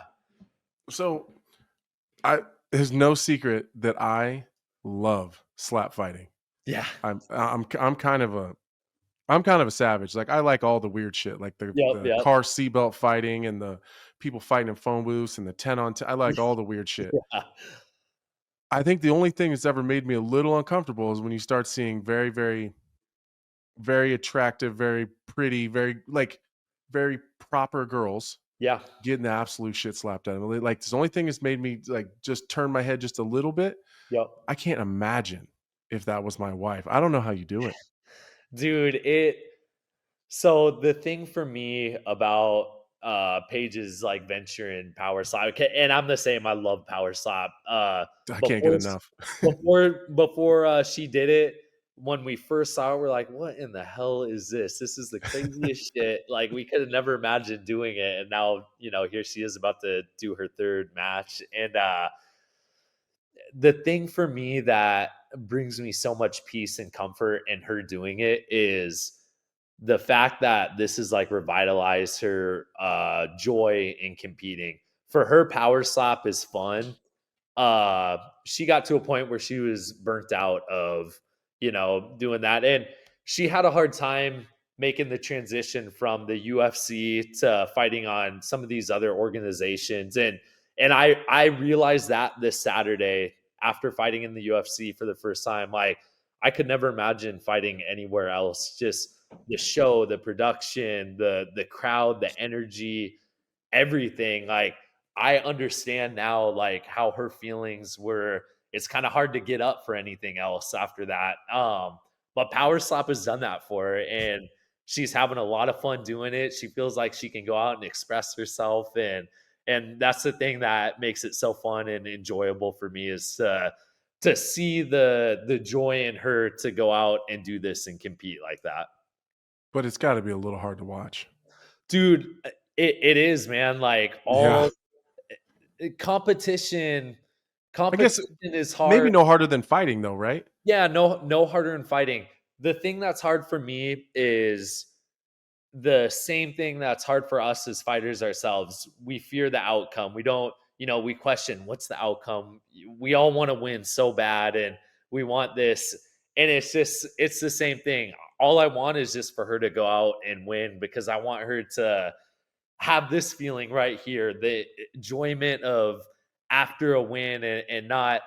So I there's no secret that I love slap fighting. yeah, I'm kind of a savage. Like I like all the weird shit, like the yep, the yep, car seatbelt fighting and the people fighting in phone booths and the 10 on 10. I like all the weird shit. yeah, I think the only thing that's ever made me a little uncomfortable is when you start seeing very, very, very attractive, very pretty, very proper girls yeah. getting the absolute shit slapped out of them. Like, the only thing that's made me like just turn my head just a little bit. Yep. I can't imagine if that was my wife. I don't know how you do it. Dude, so the thing for me about Paige's like venture in power slap, okay, and I'm the same. I love power slap. I can't get Before enough. before she did it, when we first saw it, we're like, what in the hell is this? This is the craziest shit. Like, we could have never imagined doing it. And now, here she is about to do her third match. And the thing for me that brings me so much peace and comfort in her doing it is the fact that this is like revitalized her joy in competing. For her, power slap is fun. She got to a point where she was burnt out of doing that, and she had a hard time making the transition from the UFC to fighting on some of these other organizations. And I realized that this Saturday after fighting in the UFC for the first time, like, I could never imagine fighting anywhere else. Just the show, the production, the crowd, the energy, everything. Like, I understand now, like, how her feelings were. It's kind of hard to get up for anything else after that. But Power Slap has done that for her, and she's having a lot of fun doing it. She feels like she can go out and express herself, and that's the thing that makes it so fun and enjoyable for me, is to see the joy in her to go out and do this and compete like that. But it's got to be a little hard to watch. Dude, It is, man. Like Yeah. all competition, I guess competition is maybe hard. no harder than fighting though, right? Yeah, no harder in fighting. The thing that's hard for me is the same thing that's hard for us as fighters ourselves. We fear the outcome. We don't, we question what's the outcome. We all want to win so bad and we want this. And it's the same thing. All I want is just for her to go out and win because I want her to have this feeling right here, the enjoyment of after a win and not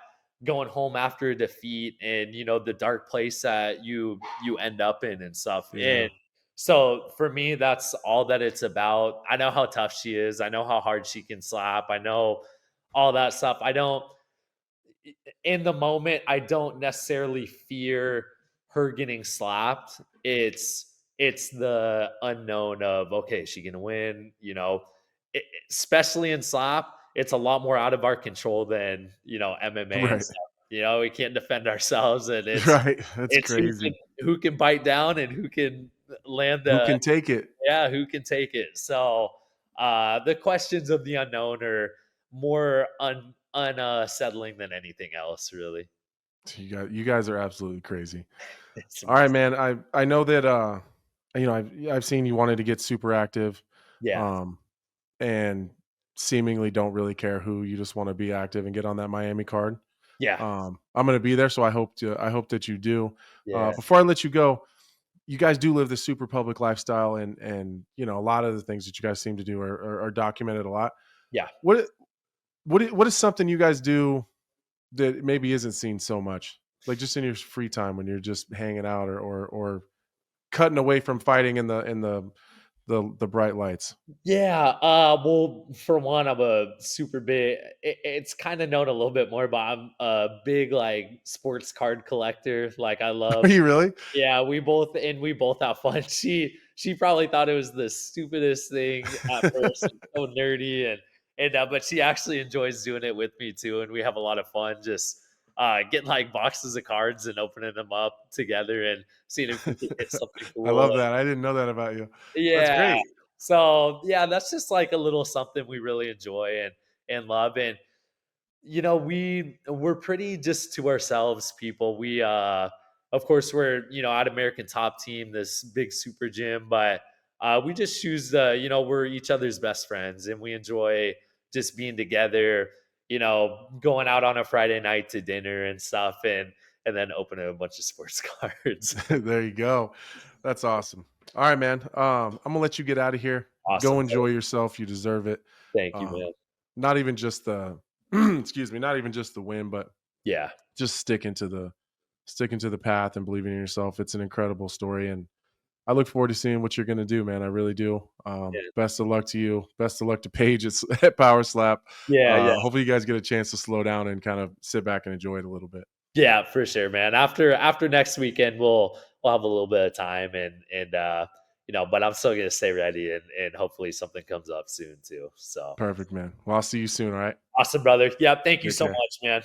going home after a defeat and the dark place that you end up in and stuff. Yeah. And so for me, that's all that it's about. I know how tough she is. I know how hard she can slap. I know all that stuff. I don't in the moment, I don't necessarily fear her getting slapped. It's the unknown of okay, is she gonna win? Especially in slap, it's a lot more out of our control than MMA and Right. stuff. We can't defend ourselves, and it's Right. That's it's who crazy. can bite down and who can land Who the can take it? who can take it. So the questions of the unknown are more unsettling than anything else, really. You guys are absolutely crazy. It's All right, amazing. man. I know that I've seen you wanted to get super active, Yeah, um, and seemingly don't really care who. You just want to be active and get on that Miami card. yeah, I'm gonna be there, so I hope that you do. yeah, Before I let you go, you guys do live this super public lifestyle, and a lot of the things that you guys seem to do are documented a lot. yeah. What what is something you guys do that maybe isn't seen so much, like just in your free time when you're just hanging out or cutting away from fighting in the bright lights? Yeah, well, for one, I'm a super big. It's kind of known a little bit more, but I'm a big like sports card collector. Like I love. Are you really? Yeah, we both have fun. She probably thought it was the stupidest thing at first, and so nerdy, and but she actually enjoys doing it with me too, and we have a lot of fun just getting like boxes of cards and opening them up together and seeing if we can hit something I cool. love that. I didn't know that about you. That's Yeah. great. So yeah, that's just like a little something we really enjoy and love. And we're pretty just to ourselves people. We of course we're at American Top Team, this big super gym, but we just choose we're each other's best friends and we enjoy just being together, going out on a Friday night to dinner and stuff and then opening a bunch of sports cards. There you go. That's awesome. All right, man. I'm gonna let you get out of here. Go Awesome. enjoy yourself. You deserve it. Thank you, Um, man. not even just the excuse me, not even just the win, but Yeah. just sticking to the path and believing in yourself. It's an incredible story, and I look forward to seeing what you're gonna do, man. I really do. Yeah. Best of luck to you. Best of luck to Paige at Power Slap. Yeah. Yeah. Hopefully, you guys get a chance to slow down and kind of sit back and enjoy it a little bit. Yeah, for sure, man. After next weekend, we'll have a little bit of time and but I'm still gonna stay ready and hopefully something comes up soon too. So Perfect, man. Well, I'll see you soon. All right. awesome, brother. Yeah, thank you Take so care. much, man.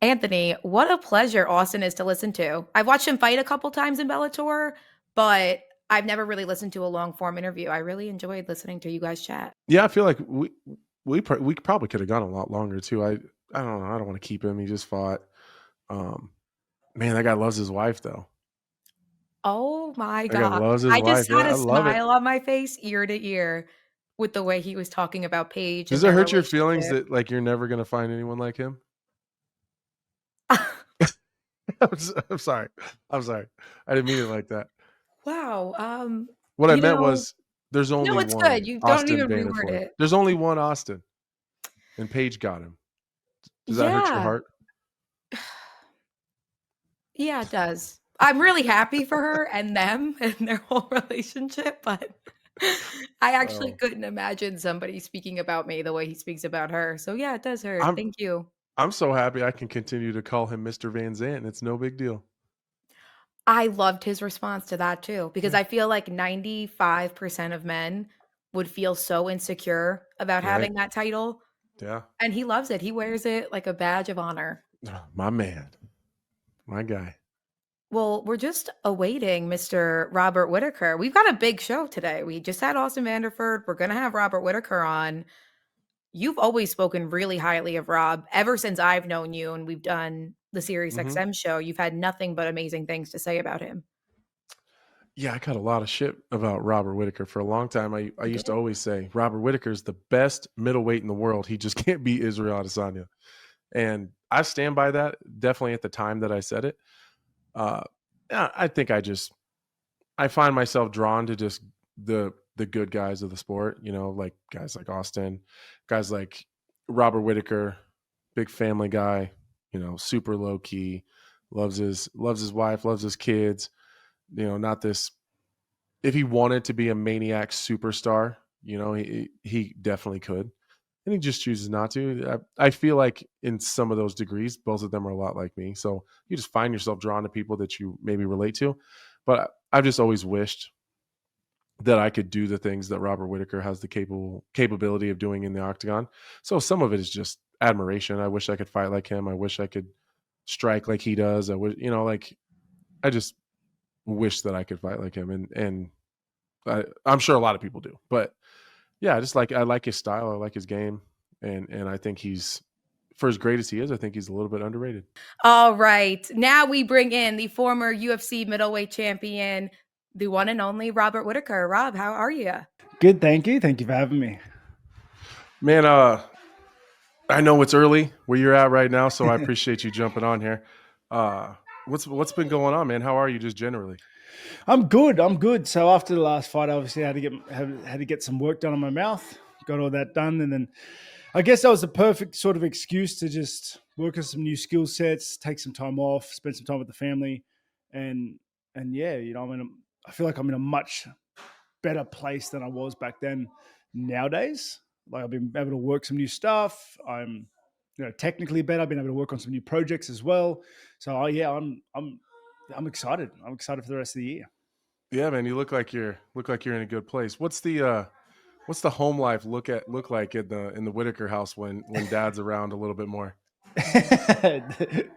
Anthony, what a pleasure Austin is to listen to. I've watched him fight a couple times in Bellator, but I've never really listened to a long form interview. I really enjoyed listening to you guys chat. Yeah, I feel like we probably could have gone a lot longer too. I don't know. I don't want to keep him. He just fought. Um, Man, that guy loves his wife though. Oh my That guy god. loves his I wife. just Yeah, had I a love it. smile on my face ear to ear with the way he was talking about Paige Does and it their hurt your feelings relationship. that like you're never gonna find anyone like him? I'm sorry. I'm sorry. I didn't mean it like that. Wow. What I You meant know, was there's no, only it's one good. You don't Austin even reword Vanderford. it. There's only one Austin, and Paige got him. Does that hurt your Yeah. heart? Yeah, it does. I'm really happy for her and them and their whole relationship, but I actually Oh, couldn't imagine somebody speaking about me the way he speaks about her. So yeah, it does hurt. I'm Thank you. I'm so happy I can continue to call him Mr. Van Zant. It's no big deal. I loved his response to that too, because Yeah. I feel like 95% of men would feel so insecure about Right. having that title, Yeah. and he loves it. He wears it like a badge of honor. My man. My guy. Well, we're just awaiting Mr. Robert Whittaker. We've got a big show today. We just had Austin Vanderford. We're going to have Robert Whittaker on. You've always spoken really highly of Rob ever since I've known you and we've done the Sirius Mhm. XM show. You've had nothing but amazing things to say about him. Yeah, I got a lot of shit about Robert Whittaker for a long time. I You used to did. always say Robert Whittaker is the best middleweight in the world. He just can't beat Israel Adesanya, and I stand by that. Definitely at the time that I said it. Uh, yeah, I think I find myself drawn to just the good guys of the sport. You know, like guys like Austin, guys like Robert Whittaker, big family guy. You know, super low key, loves his wife, loves his kids. You know, not this. If he wanted to be a maniac superstar, you know, he definitely could, and he just chooses not to. I feel like in some of those degrees, both of them are a lot like me. So you just find yourself drawn to people that you maybe relate to. But I've just always wished that I could do the things that Robert Whittaker has the capability of doing in the octagon. So some of it is just admiration. I wish I could fight like him. I wish I could strike like he does. I wish, you know, like I just wish that I could fight like him, and I'm sure a lot of people do. But yeah, just like I like his style, I like his game, and I think he's, for as great as he is, I think he's a little bit underrated. All right. Now we bring in the former UFC middleweight champion, the one and only Robert Whittaker. Rob, how are you? Good, thank you. Thank you for having me. Man, I know it's early where you're at right now, so I appreciate you jumping on here. What's been going on, man? How are you just generally? I'm good. I'm good. So after the last fight, obviously I had to get some work done on my mouth. Got all that done, and then I guess that was the perfect sort of excuse to just work on some new skill sets, take some time off, spend some time with the family, and yeah, you know, I feel like I'm in a much better place than I was back then. Nowadays, like I've been able to work some new stuff. I'm, you know, technically better. I've been able to work on some new projects as well. So yeah, I'm excited. I'm excited for the rest of the year. Yeah, man, you look like you're in a good place. What's the home life look like in the Whittaker house when dad's around a little bit more?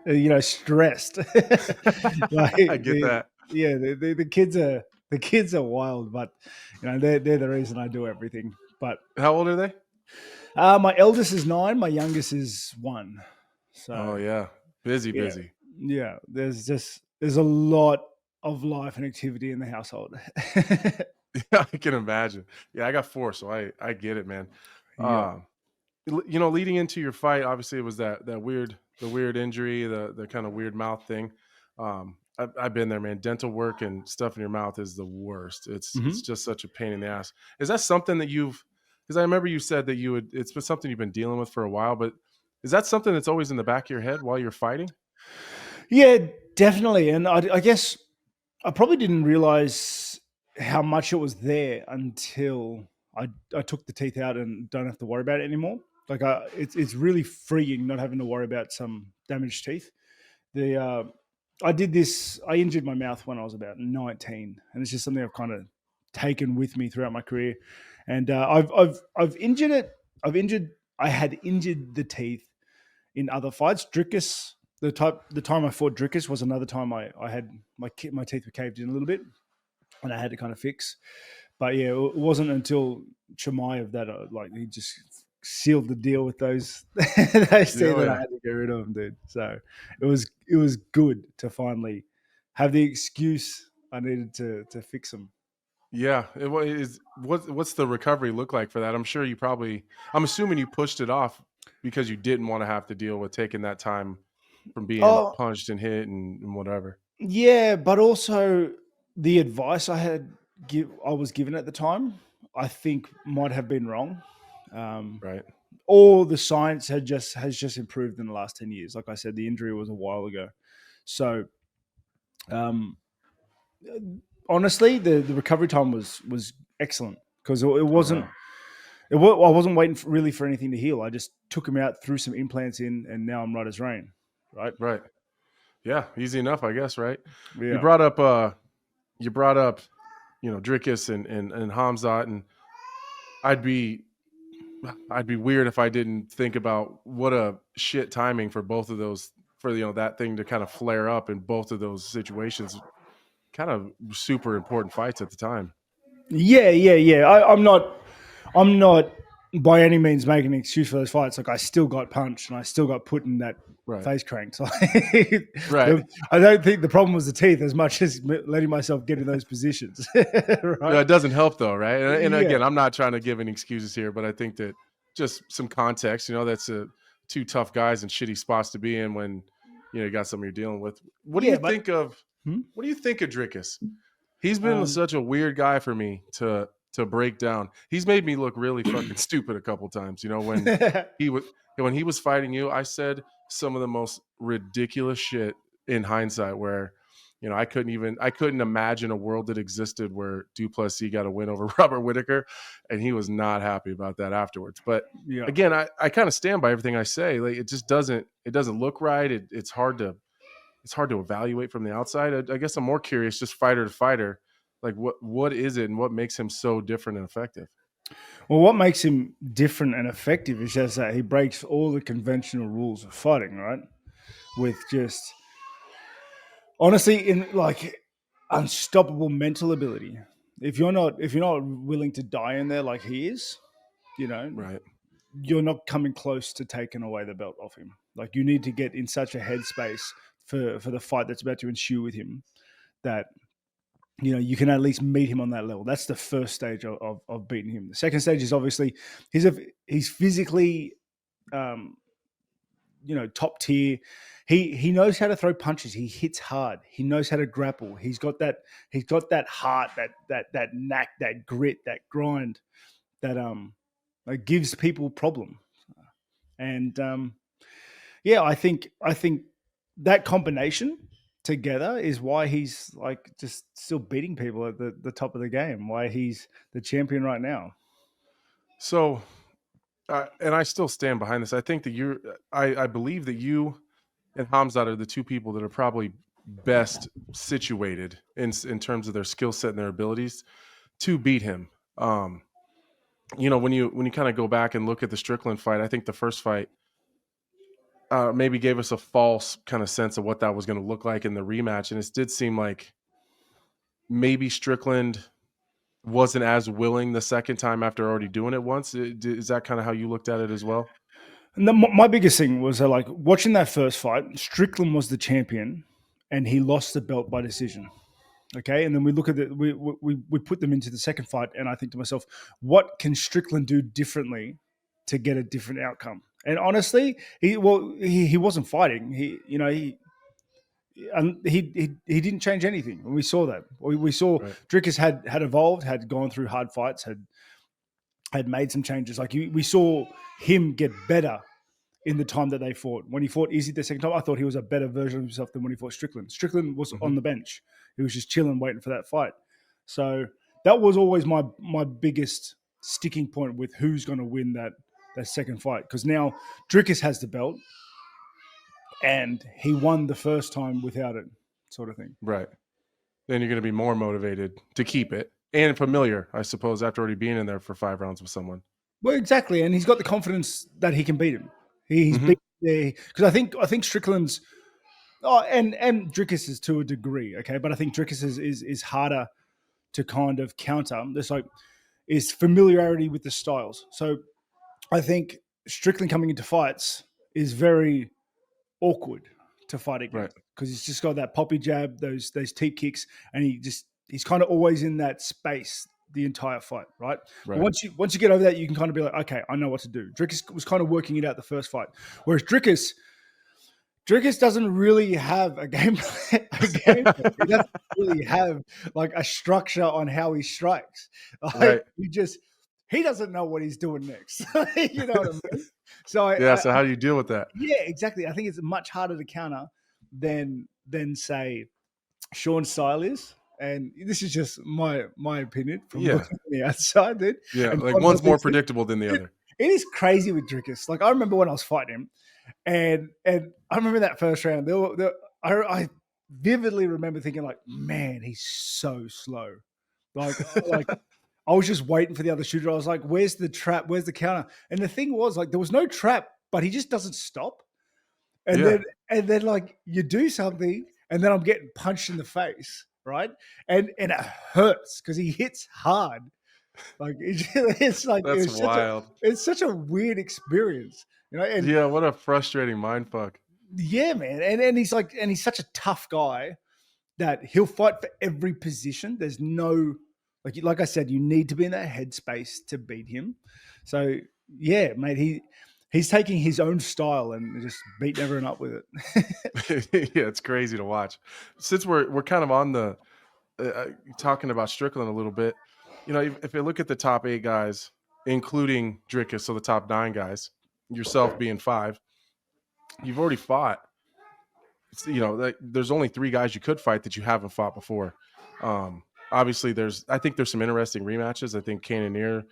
You know, stressed. I get that. Yeah, the kids are wild, but you know they're the reason I do everything. But How old are they? my eldest is 9, my youngest is 1. So Oh yeah, busy, yeah, busy. yeah. There's a lot of life and activity in the household. Yeah, I can imagine. Yeah, I got 4, so I get it, man. Yeah. You know, leading into your fight, obviously it was the weird injury, the kind of weird mouth thing. I've been there, man. Dental work and stuff in your mouth is the worst. It's Mhm. just such a pain in the ass. Is that something that because I remember you said that it's been something you've been dealing with for a while, but is that something that's always in the back of your head while you're fighting? Yeah, definitely. And I guess I probably didn't realize how much it was there until I took the teeth out and don't have to worry about it anymore. Like it's really freeing not having to worry about some damaged teeth. The I did this. I injured my mouth when I was about 19, and it's just something I've kind of taken with me throughout my career. And I've injured it. I had injured the teeth in other fights. Drickus, the time I fought Drickus was another time I had my teeth were caved in a little bit, and I had to kind of fix. But yeah, it wasn't until Chimaev that like he just sealed the deal with those those teeth Oh that I yeah. had to get rid of them, dude. So it was good to finally have the excuse I needed to fix them. Yeah, what's the recovery look like for that? I'm assuming you pushed it off because you didn't want to have to deal with taking that time from being Oh, punched and hit and whatever. yeah, but also the advice I was given at the time, I think might have been wrong. Um, Right. or the science has just improved in the last 10 years. Like I said, the injury was a while ago. So um, honestly, the recovery time was excellent because it Oh wasn't. wow. I wasn't waiting really for anything to heal. I just took him out, threw some implants in, and now I'm right as rain. Right? Right. Yeah, easy enough, I guess, right? You Yeah. brought up you brought up, you know, Drickus and Hamzat, and I'd be I'd be weird if I didn't think about what a shit timing for both of those for that thing to kind of flare up in both of those situations. Kind of super important fights at the time. Yeah. I'm not by any means making an excuse for those fights. Like I still got punched and I still got put in that face cranked. Right. I don't think the problem was the teeth as much as letting myself get in those positions. Right? Yeah, it doesn't help though, right? And again, I'm not trying to give any excuses here, but I think that just some context, that's two tough guys and shitty spots to be in when you got something you're dealing with. What do you think of Drickus? He's been such a weird guy for me to break down. He's made me look really fucking stupid a couple times. When he was fighting you, I said some of the most ridiculous shit in hindsight where I couldn't imagine a world that existed where Duplessis got a win over Robert Whittaker, and he was not happy about that afterwards. But again, I kind of stand by everything I say. Like it doesn't look right. It's hard to evaluate from the outside. I guess I'm more curious, just fighter to fighter, like what is it and what makes him so different and effective? Well, what makes him different and effective is just that he breaks all the conventional rules of fighting, right? With just honestly in like unstoppable mental ability. If you're not willing to die in there like he is, right, you're not coming close to taking away the belt off him. Like you need to get in such a headspace for the fight that's about to ensue with him that you can at least meet him on that level. That's the first stage of beating him. The second stage is obviously he's physically top tier. He knows how to throw punches. He hits hard. He knows how to grapple. He's got that heart, that knack, that grit, that grind that gives people problem. And I think that combination together is why he's like just still beating people at the top of the game, why he's the champion right now. So and I still stand behind this. I think that I believe that you and Hamzat are the two people that are probably best situated in terms of their skill set and their abilities to beat him. When you kind of go back and look at the Strickland fight, I think the first fight maybe gave us a false kind of sense of what that was going to look like in the rematch. And it did seem like maybe Strickland wasn't as willing the second time after already doing it once. Is that kind of how you looked at it as well? And my biggest thing was like watching that first fight, Strickland was the champion and he lost the belt by decision. Okay. And then we look at it, we put them into the second fight. And I think to myself, what can Strickland do differently to get a different outcome? And honestly, he wasn't fighting. He didn't change anything. And we saw that. We saw Drickus had evolved, had gone through hard fights, had made some changes. Like we saw him get better in the time that they fought. When he fought Izzy the second time, I thought he was a better version of himself than when he fought Strickland. Strickland was on the bench. He was just chilling, waiting for that fight. So that was always my biggest sticking point with who's going to win that second fight. Because now Drickus has the belt and he won the first time without it, sort of thing. Right. Then you're going to be more motivated to keep it and familiar, I suppose, after already being in there for 5 rounds with someone. Well, exactly. And he's got the confidence that he can beat him. He's beat there. Because I think Strickland's and Drickus is to a degree, okay? But I think Drickus is harder to kind of counter. There's is familiarity with the styles. So I think Strickland coming into fights is very awkward to fight against because he's just got that poppy jab, those teep kicks, and he's kind of always in that space the entire fight, right? But once you get over that, you can kind of be like, okay, I know what to do. Drickus was kind of working it out the first fight, whereas Drickus doesn't really have a game plan. He doesn't really have like a structure on how he strikes. He doesn't know what he's doing next. You know what I mean? So how do you deal with that? Yeah, exactly. I think it's much harder to counter than say Sean Sile is. And this is just my opinion from looking on the outside, dude. Yeah, and like one's more predictable than the other. It is crazy with Drickus. Like I remember when I was fighting him, and I remember that first round. I vividly remember thinking, like, man, he's so slow. Like I was just waiting for the other shooter. I was like, where's the trap? Where's the counter? And the thing was, like, there was no trap, but he just doesn't stop. Yeah. And then like you do something, and then I'm getting punched in the face, right? And it hurts because he hits hard. Like it's like That's wild. it's such a weird experience, you know. And Yeah, what a frustrating mind fuck. yeah, man. And he's such a tough guy that he'll fight for every position. There's no like I said, you need to be in that headspace to beat him. So yeah, mate, he's taking his own style and just beating everyone up with it. Yeah, it's crazy to watch. Since we're kind of on the talking about Strickland a little bit, you know, if you look at the top 8 guys, including Drickus, so the top 9 guys, yourself being 5, you've already fought. You know, there's only 3 guys you could fight that you haven't fought before. Obviously, I think there's some interesting rematches. I think Cannonier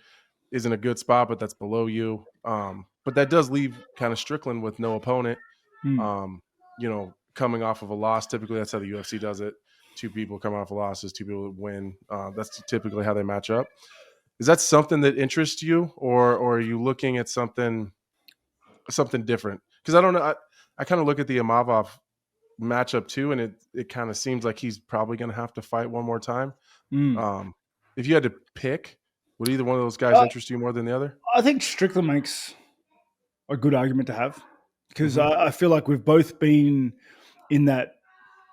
is in a good spot, but that's below you. But that does leave kind of Strickland with no opponent. You know, coming off of a loss, typically that's how the UFC does it. 2 people come off of losses, 2 people win. That's typically how they match up. Is that something that interests you, or are you looking at something different? Because I don't know. I kind of look at the Imavov matchup too, and it kind of seems like he's probably going to have to fight one more time. If you had to pick, would either one of those guys interest you more than the other? I think Strickland makes a good argument to have because I feel like we've both been in that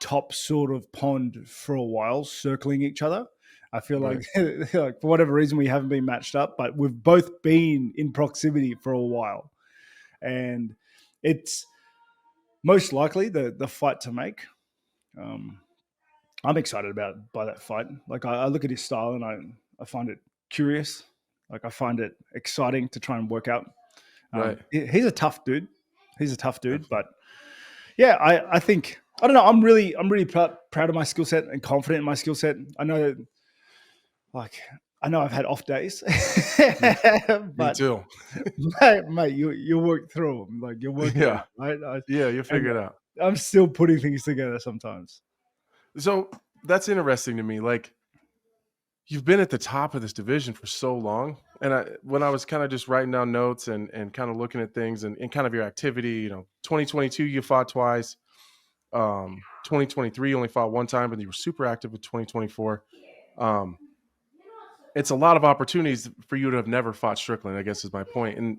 top sort of pond for a while, circling each other. I feel like, like for whatever reason we haven't been matched up, but we've both been in proximity for a while, and it's most likely the fight to make. I'm excited by that fight. Like I look at his style and I find it curious. Like I find it exciting to try and work out. He's a tough dude. But yeah, I think I don't know. I'm really proud of my skill set and confident in my skill set. I know I've had off days, but Me too. mate, you work through them. Like you're working, out, right? You figure it out. I'm still putting things together sometimes. So that's interesting to me. Like you've been at the top of this division for so long, and when I was kind of just writing down notes and kind of looking at things and kind of your activity, you know, 2022 you fought twice. 2023 you only fought one time, but you were super active with 2024. It's a lot of opportunities for you to have never fought Strickland, I guess is my point. And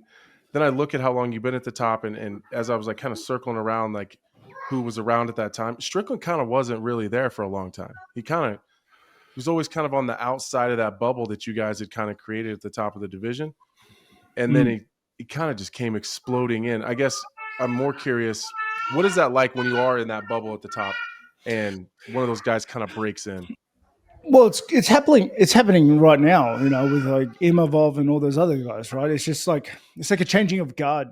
then I look at how long you've been at the top, and as I was like kind of circling around like who was around at that time, Strickland kind of wasn't really there for a long time. He was always kind of on the outside of that bubble that you guys had kind of created at the top of the division. And then he kind of just came exploding in. I guess I'm more curious, what is that like when you are in that bubble at the top and one of those guys kind of breaks in? Well, it's happening right now, you know, with like Imavov and all those other guys, right? It's just like a changing of guard,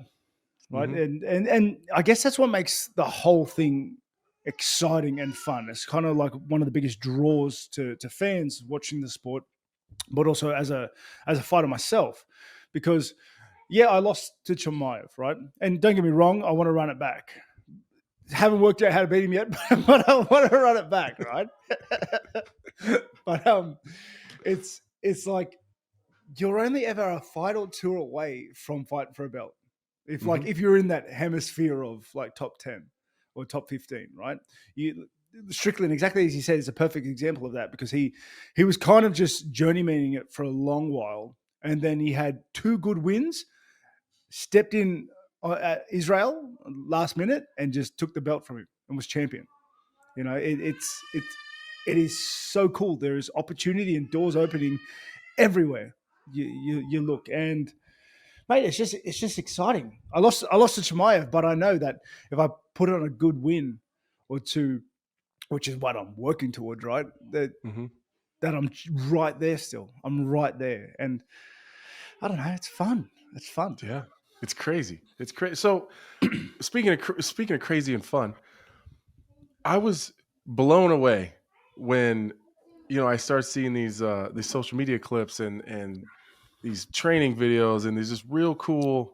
right? And I guess that's what makes the whole thing exciting and fun. It's kind of like one of the biggest draws to fans watching the sport, but also as a fighter myself, because I lost to Chimaev, right? And don't get me wrong, I want to run it back. Haven't worked out how to beat him yet, but I want to run it back, right? But it's like you're only ever a fight or 2 away from fighting for a belt. If you're in that hemisphere of like top 10 or top 15, right? Strickland, exactly as you said, is a perfect example of that because he was kind of just journeymaning it for a long while, and then he had 2 good wins, stepped in at Israel last minute and just took the belt from him and was champion. You know, it is so cool. There is opportunity and doors opening everywhere you look, and mate, it's just exciting. I lost to Chimaev, but I know that if I put on a good win or 2, which is what I'm working towards, right? That I'm right there still. I'm right there, and I don't know. It's fun. It's fun. Yeah. It's crazy. It's crazy. So speaking of crazy and fun, I was blown away when, you know, I started seeing these social media clips and these training videos and these just real cool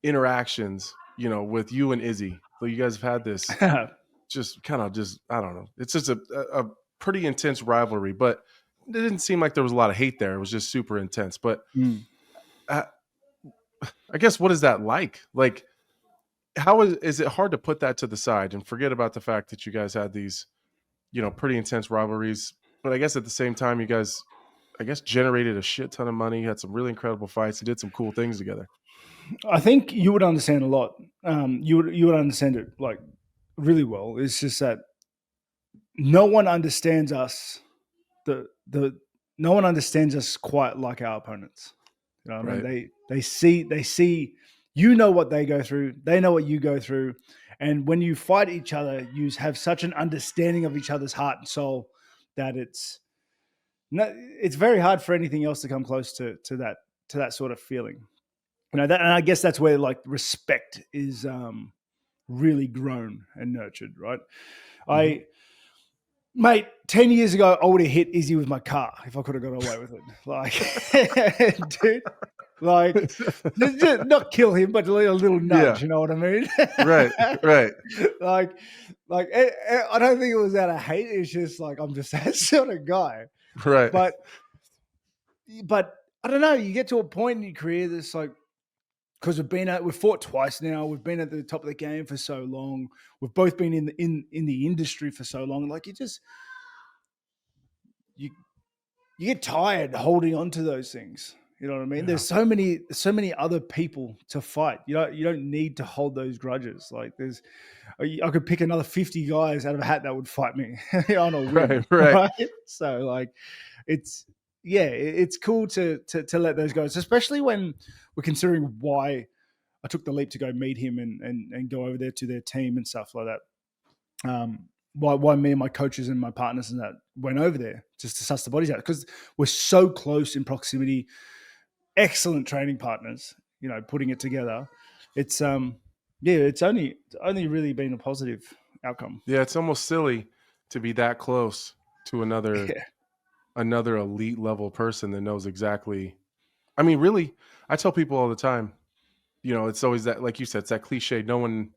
interactions, you know, with you and Izzy. So you guys have had this just kind of I don't know. It's just a pretty intense rivalry, but it didn't seem like there was a lot of hate there. It was just super intense. But I guess, what is that like? Like, how is it hard to put that to the side and forget about the fact that you guys had these, pretty intense rivalries, but I guess at the same time, you guys, I guess, generated a shit ton of money, had some really incredible fights, and did some cool things together. I think you would understand a lot. You would understand it like really well. It's just that no one understands us. No one understands us quite like our opponents. You know what I mean? Right. They see what they go through. They know what you go through. And when you fight each other, you have such an understanding of each other's heart and soul that it's very hard for anything else to come close to that sort of feeling. And I guess that's where like respect is really grown and nurtured, right? Mm-hmm. Mate, 10 years ago, I would have hit Izzy with my car if I could have got away with it. Like, dude, like, just not kill him, but a little nudge, you know what I mean? Right. like, I don't think it was out of hate. It's just like, I'm just that sort of guy. Right. But I don't know, you get to a point in your career that's like, because we've fought twice now. We've been at the top of the game for so long. We've both been in the industry for so long. Like you get tired holding on to those things. You know what I mean? Yeah. There's so many other people to fight. You don't need to hold those grudges. Like I could pick another 50 guys out of a hat that would fight me on a win. Right. So like it's cool to let those go, especially when we're considering why I took the leap to go meet him and go over there to their team and stuff like that. Why me and my coaches and my partners and that went over there just to suss the bodies out, because we're so close in proximity, excellent training partners, putting it together. It's it's only really been a positive outcome. Yeah, it's almost silly to be that close to another elite level person that knows exactly. I mean, really, I tell people all the time, it's always that, like you said, it's that cliche. No one,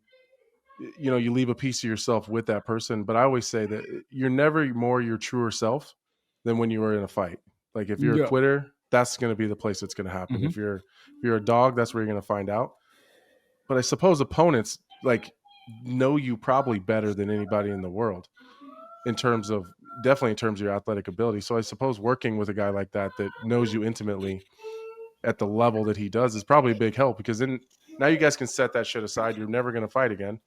you leave a piece of yourself with that person. But I always say that you're never more your truer self than when you were in a fight. Like if you're a quitter, that's going to be the place it's going to happen. Mm-hmm. If you're a dog, that's where you're going to find out. But I suppose opponents like know you probably better than anybody in the world definitely in terms of your athletic ability. So I suppose working with a guy like that knows you intimately at the level that he does is probably a big help, because then now you guys can set that shit aside. You're never going to fight again.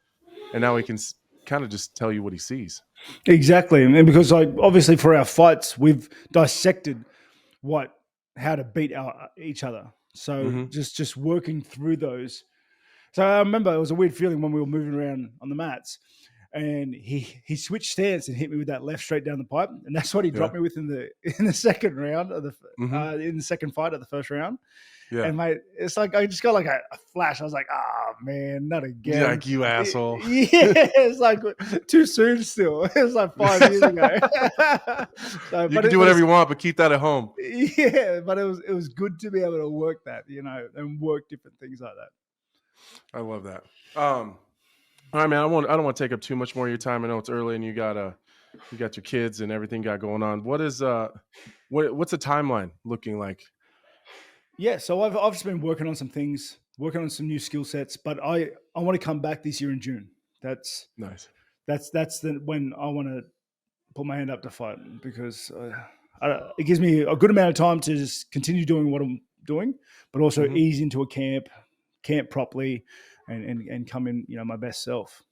And now he can kind of just tell you what he sees. Exactly. And because obviously for our fights, we've dissected how to beat each other. So just working through those. So I remember it was a weird feeling when we were moving around on the mats, and he switched stance and hit me with that left straight down the pipe, and that's what he dropped me with in the second round of the in the second fight of the first round. Yeah. And mate, it's like I just got like a flash. I was like, oh man, not again. Yeah, like, you asshole. It's like too soon still. It was like 5 years ago. So, you can do whatever you want, but keep that at home. Yeah, but it was good to be able to work that, and work different things like that. I love that. All right, man. I don't want to take up too much more of your time. I know it's early and you got your kids and everything you got going on. What's the timeline looking like? Yeah, so I've just been working on some things, working on some new skill sets, but I want to come back this year in June. That's nice. That's when I want to put my hand up to fight, because it gives me a good amount of time to just continue doing what I'm doing, but also ease into a camp properly, and come in, my best self.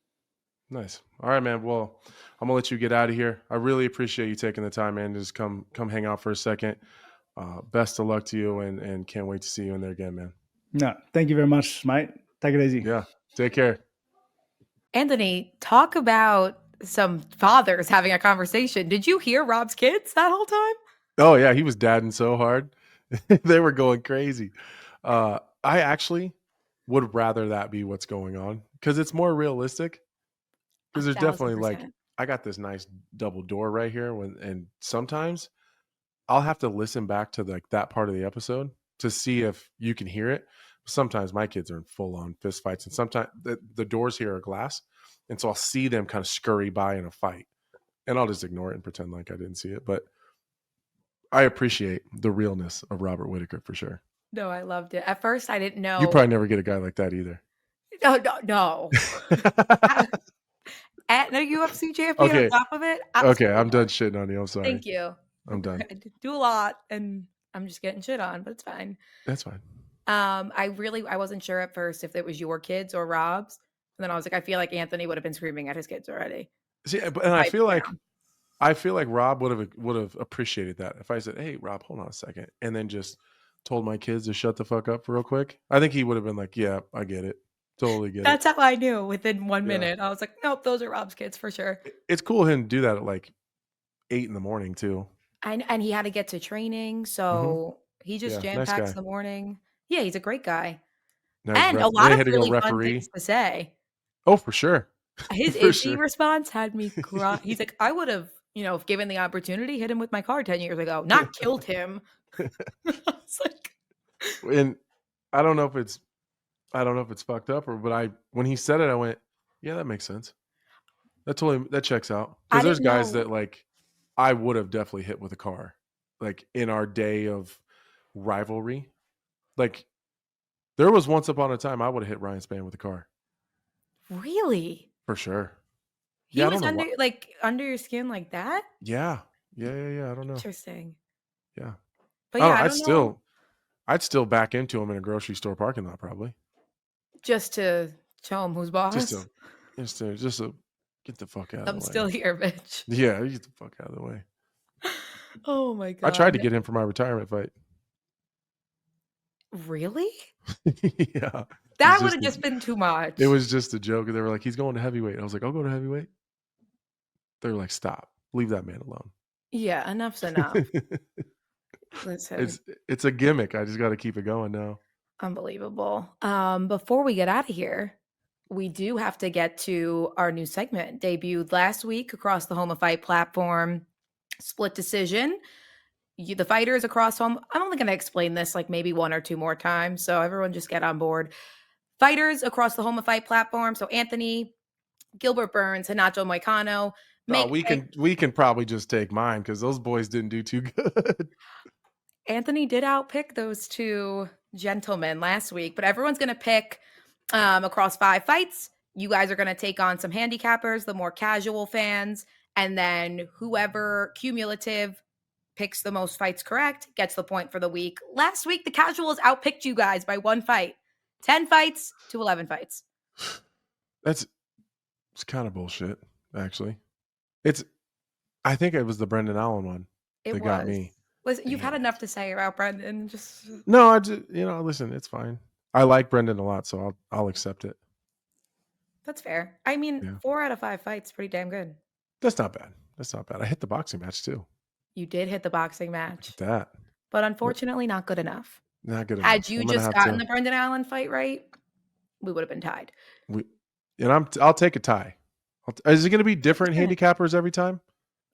Nice. All right, man. Well, I'm gonna let you get out of here. I really appreciate you taking the time, man, to just come hang out for a second. Best of luck to you, and can't wait to see you in there again, man. No, thank you very much, mate. Take it easy. Yeah. Take care. Anthony, talk about some fathers having a conversation. Did you hear Rob's kids that whole time? Oh yeah, he was dadding so hard. They were going crazy. I actually would rather that be what's going on, because it's more realistic. Because there's definitely 1,000%. I got this nice double door right here, and sometimes I'll have to listen back to that part of the episode to see if you can hear it. Sometimes my kids are in full on fist fights, and sometimes the doors here are glass, and so I'll see them kind of scurry by in a fight, and I'll just ignore it and pretend like I didn't see it. But I appreciate the realness of Robert Whittaker for sure. No, I loved it. At first, I didn't know. You probably never get a guy like that either. No. At a UFC champion on Okay. top of it? Okay, Absolutely I'm done not. shitting on you. I'm sorry. Thank you. I'm done. I do a lot, and I'm just getting shit on, but it's fine. That's fine. I wasn't sure at first if it was your kids or Rob's, and then I was like, I feel like Anthony would have been screaming at his kids already. See, and I feel like Rob would have appreciated that if I said, "Hey, Rob, hold on a second," and then just told my kids to shut the fuck up real quick. I think he would have been like, "Yeah, I get it, totally get That's it." how I knew within 1 Yeah. minute. I was like, nope, those are Rob's kids for sure. It's cool him to do that at like 8 a.m. too. And he had to get to training, so he just Yeah, jam nice packs guy. the morning. Yeah, he's a great guy. Now And a then lot he of had to go really fun referee. things to say. Oh, for sure. His For Izzy sure. response had me cry. He's like, I would have, if given the opportunity, hit him with my car 10 years ago, not killed him. I was like, And I don't know if it's fucked up but when he said it, I went, yeah, that makes sense. That checks out. I Because there's didn't guys know. that like I would have definitely hit with a car. Like in our day of rivalry. Like there was once upon a time I would have hit Ryan Spann with a car. Really? For sure. He Yeah, I was don't know under your skin like that? Yeah. I don't know. Interesting. Yeah. But yeah, I I'd don't know. I'd still back into him in a grocery store parking lot, probably. Just to show him who's boss. Just to get the fuck out of the way. I'm still here, bitch. Yeah, get the fuck out of the way. Oh my God. I tried to get him for my retirement fight. Really? Yeah. That would have just been too much. It was just a joke. They were like, he's going to heavyweight. I was like, I'll go to heavyweight. They were like, stop. Leave that man alone. Yeah, enough's enough. Listen. It's a gimmick. I just got to keep it going now. Unbelievable. Before we get out of here, we do have to get to our new segment. Debuted last week across the Home of Fight platform. Split decision. The fighters across home. I'm only going to explain this like maybe one or two more times, so everyone just get on board. Fighters across the Home of Fight platform. So Anthony, Gilbert Burns, Hanacho Moicano. We can probably just take mine because those boys didn't do too good. Anthony did outpick those two gentlemen last week, but everyone's going to pick across 5 fights. You guys are going to take on some handicappers, the more casual fans, and then whoever cumulative picks the most fights correct gets the point for the week. Last week, the casuals outpicked you guys by 1 fight. 10 fights to 11 fights. It's kind of bullshit, actually. I think it was the Brendan Allen one that got me. Listen, you've had enough to say about Brendan. No, I just listen, it's fine. I like Brendan a lot, so I'll accept it. That's fair. I mean, 4 out of 5 fights, pretty damn good. That's not bad. I hit the boxing match too. You did hit the boxing match. That. But unfortunately, not good enough. Not good enough. Had you just gotten the Brendan Allen fight right, we would have been tied. I'll take a tie. Is it going to be different handicappers every time?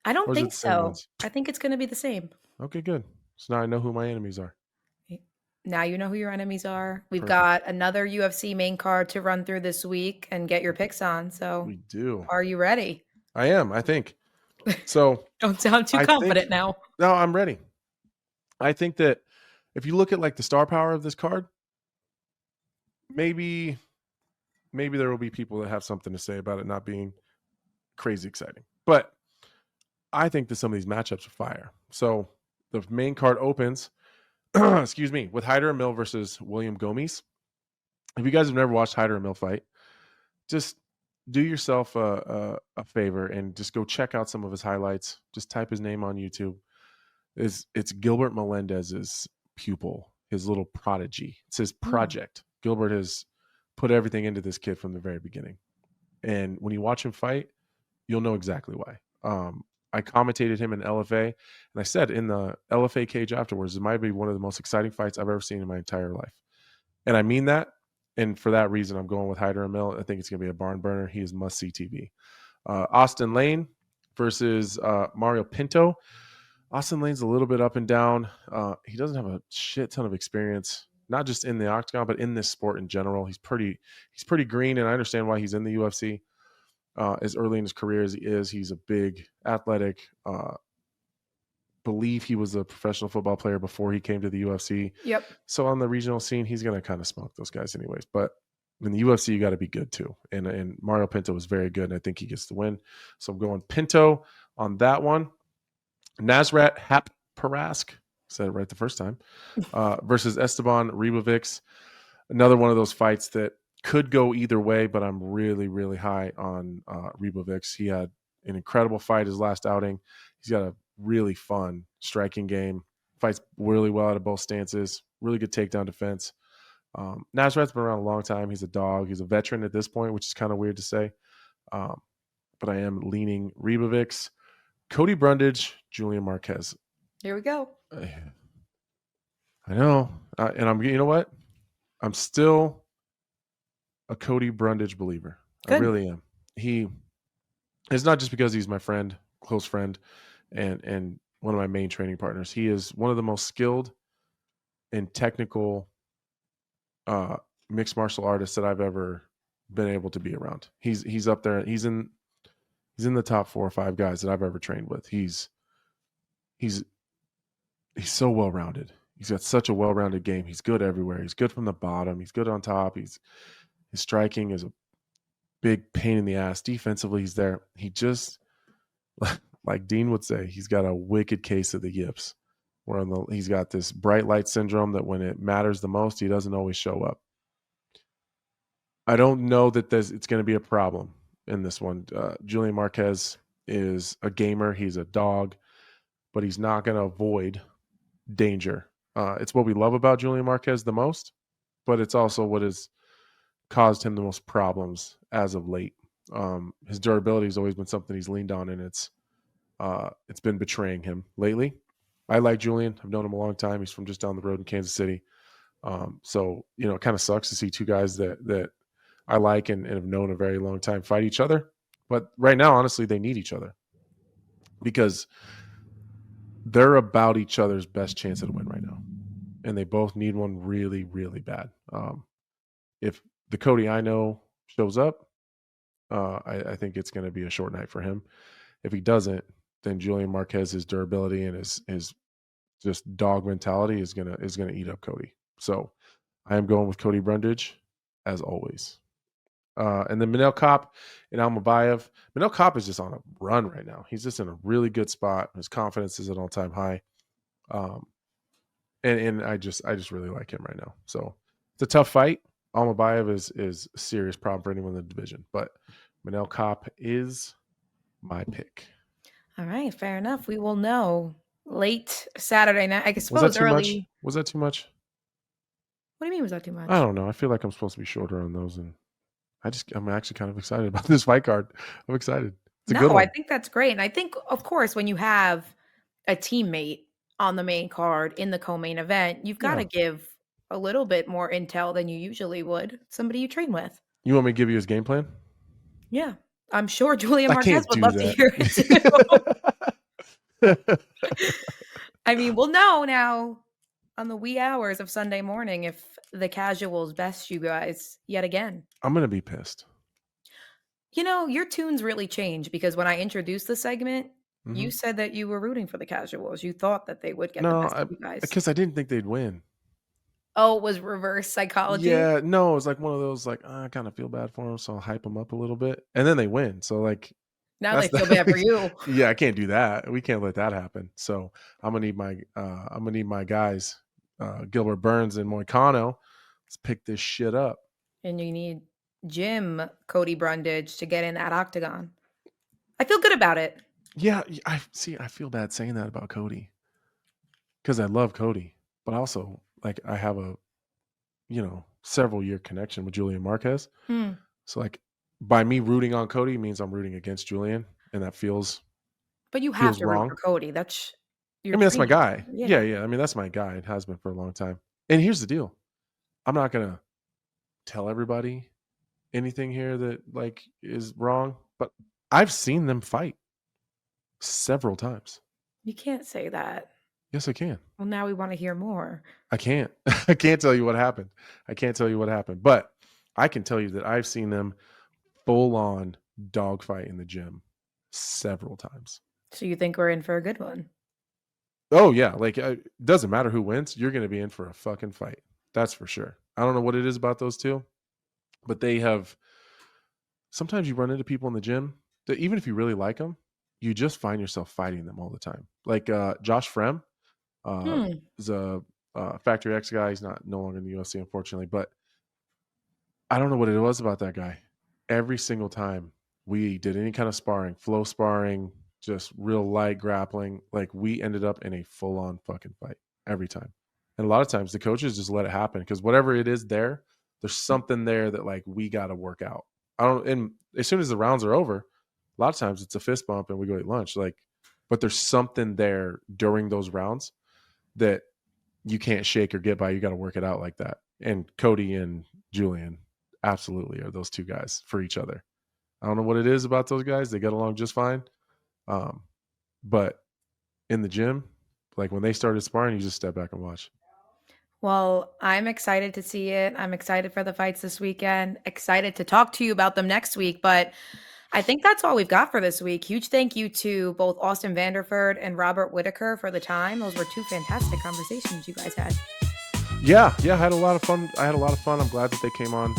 I don't think so. I think it's going to be the same. Okay, good. So now I know who my enemies are. Now you know who your enemies are. We've got another UFC main card to run through this week and get your picks on. So we do. Are you ready? I am, I think. So don't sound too confident now. No, I'm ready. I think that if you look at like the star power of this card, maybe there will be people that have something to say about it not being crazy exciting. But I think that some of these matchups are fire. So the main card opens, excuse me, with Hyder and Mill versus William Gomes. If you guys have never watched Hyder and Mill fight, just do yourself a favor and just go check out some of his highlights. Just type his name on YouTube. It's Gilbert Melendez's pupil, his little prodigy. It's his project. Gilbert has put everything into this kid from the very beginning. And when you watch him fight, you'll know exactly why. I commentated him in LFA, and I said in the LFA cage afterwards, it might be one of the most exciting fights I've ever seen in my entire life. And I mean that. And for that reason, I'm going with Hyder and Mill. I think it's going to be a barn burner. He is must-see TV. Austin Lane versus Mario Pinto. Austin Lane's a little bit up and down. He doesn't have a shit ton of experience, not just in the octagon, but in this sport in general. He's pretty green, and I understand why he's in the UFC as early in his career as he is. He's a big, athletic, believe he was a professional football player before he came to the UFC. Yep. So on the regional scene, he's going to kind of smoke those guys anyways. But In the UFC, you got to be good too. And Mario Pinto was very good, and I think he gets the win. So I'm going Pinto on that one. Nasrat Haqparast, said it right the first time, versus Esteban Ribovics. Another one of those fights that could go either way, but I'm really, really high on Ribovics. He had an incredible fight his last outing. He's got a really fun striking game. Fights really well out of both stances. Really good takedown defense. Nasrat's been around a long time. He's a dog. He's a veteran at this point, which is kind of weird to say. But I am leaning Ribovics. Cody Brundage, Julian Marquez. Here we go. I know. And you know what? I'm still a Cody Brundage believer. Good. I really am. It's not just because he's my friend, close friend, and one of my main training partners. He is one of the most skilled and technical mixed martial artists that I've ever been able to be around. He's up there. He's in the top 4 or 5 guys that I've ever trained with. He's so well rounded. He's got such a well rounded game. He's good everywhere. He's good from the bottom. He's good on top. His striking is a big pain in the ass. Defensively, he's there. He just, like Dean would say, he's got a wicked case of the yips. Where he's got this bright light syndrome that when it matters the most, he doesn't always show up. I don't know that it's going to be a problem in this one. Julian Marquez is a gamer. He's a dog, but he's not going to avoid danger. It's what we love about Julian Marquez the most, but it's also what has caused him the most problems as of late. His durability has always been something he's leaned on, and it's been betraying him lately. I like Julian. I've known him a long time. He's from just down the road in Kansas City. So, it kind of sucks to see 2 guys that I like and have known a very long time fight each other. But right now, honestly, they need each other because they're about each other's best chance at a win right now. And they both need one really, really bad. If the Cody I know shows up, I think it's going to be a short night for him. If he doesn't, then Julian Marquez's durability and his just dog mentality is gonna eat up Cody. So I am going with Cody Brundage as always. And then Manel Kape and Almabayev. Manel Kape is just on a run right now. He's just in a really good spot. His confidence is at all-time high. And I just really like him right now. So it's a tough fight. Almabayev is a serious problem for anyone in the division, but Manel Kape is my pick. All right, fair enough. We will know late Saturday night. I suppose was that too early. much? Was that too much? What do you mean? Was that too much? I don't know. I feel like I'm supposed to be shorter on those, and I'm actually kind of excited about this fight card. I'm excited. It's a good one. I think that's great, and I think, of course, when you have a teammate on the main card in the co-main event, you've got to give a little bit more intel than you usually would somebody you train with. You want me to give you his game plan? Yeah. I'm sure Julian Marquez would love to hear it too. I mean, we'll know now on the wee hours of Sunday morning if the casuals best you guys yet again. I'm going to be pissed. Your tunes really change because when I introduced the segment, you said that you were rooting for the casuals. You thought that they would get the best of you guys. Because I didn't think they'd win. Oh, it was reverse psychology? Yeah, no, it was like one of those, like, I kind of feel bad for them, so I'll hype them up a little bit. And then they win. So, like. Now they feel bad for you. Yeah, I can't do that. We can't let that happen. So I'm gonna need my guys, Gilbert Burns and Moicano. Let's pick this shit up. And you need Jim Cody Brundage to get in that octagon. I feel good about it. Yeah, I feel bad saying that about Cody because I love Cody, but also like I have a several year connection with Julian Marquez. So like by me rooting on Cody means I'm rooting against Julian, and that feels. But you have to wrong. root for Cody. That's. That's my guy. Yeah. I mean, that's my guy. It has been for a long time. And here's the deal: I'm not gonna tell everybody anything here that like is wrong, but I've seen them fight several times. You can't say that. Yes, I can. Well, now we want to hear more. I can't. I can't tell you what happened. But I can tell you that I've seen them full-on dogfight in the gym several times. So you think we're in for a good one? Oh, yeah. Like, it doesn't matter who wins. You're going to be in for a fucking fight. That's for sure. I don't know what it is about those two, But they have, sometimes you run into people in the gym that even if you really like them, you just find yourself fighting them all the time. Like Josh Frem is a Factory X guy. He's no longer in the UFC, unfortunately. But I don't know what it was about that guy. Every single time we did any kind of sparring, flow sparring, just real light grappling, like we ended up in a full-on fucking fight every time. And a lot of times the coaches just let it happen because whatever it is there's something there that like we got to work out. And as soon as the rounds are over, a lot of times it's a fist bump and we go eat lunch. Like, but there's something there during those rounds that you can't shake or get by. You got to work it out like that. And Cody and Julian absolutely are those two guys for each other. I don't know what it is about those guys. They get along just fine. But in the gym, like when they started sparring, you just step back and watch. Well, I'm excited to see it. I'm excited for the fights this weekend, excited to talk to you about them next week. But I think that's all we've got for this week. Huge thank you to both Austin Vanderford and Robert Whittaker for the time. Those were two fantastic conversations you guys had. Yeah, I had a lot of fun. I'm glad that they came on.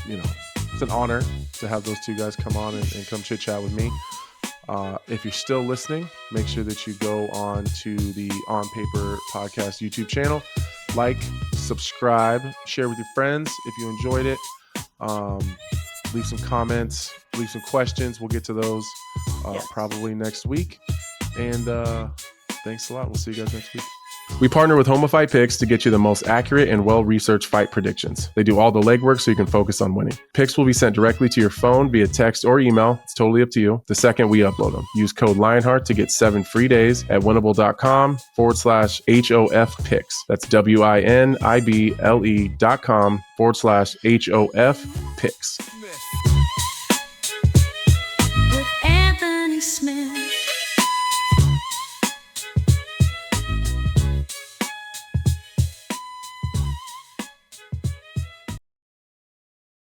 It's an honor to have those two guys come on and come chit chat with me. If you're still listening, make sure that you go on to the On Paper Podcast YouTube channel, like, subscribe, share with your friends if you enjoyed it. Leave some comments, leave some questions. We'll get to those probably next week. And thanks a lot. We'll see you guys next week. We partner with Homa Fight Picks to get you the most accurate and well-researched fight predictions. They do all the legwork so you can focus on winning. Picks will be sent directly to your phone via text or email. It's totally up to you. The second we upload them. Use code Lionheart to get 7 free days at winnable.com/HOF picks. That's WINIBLE.com/HOF picks.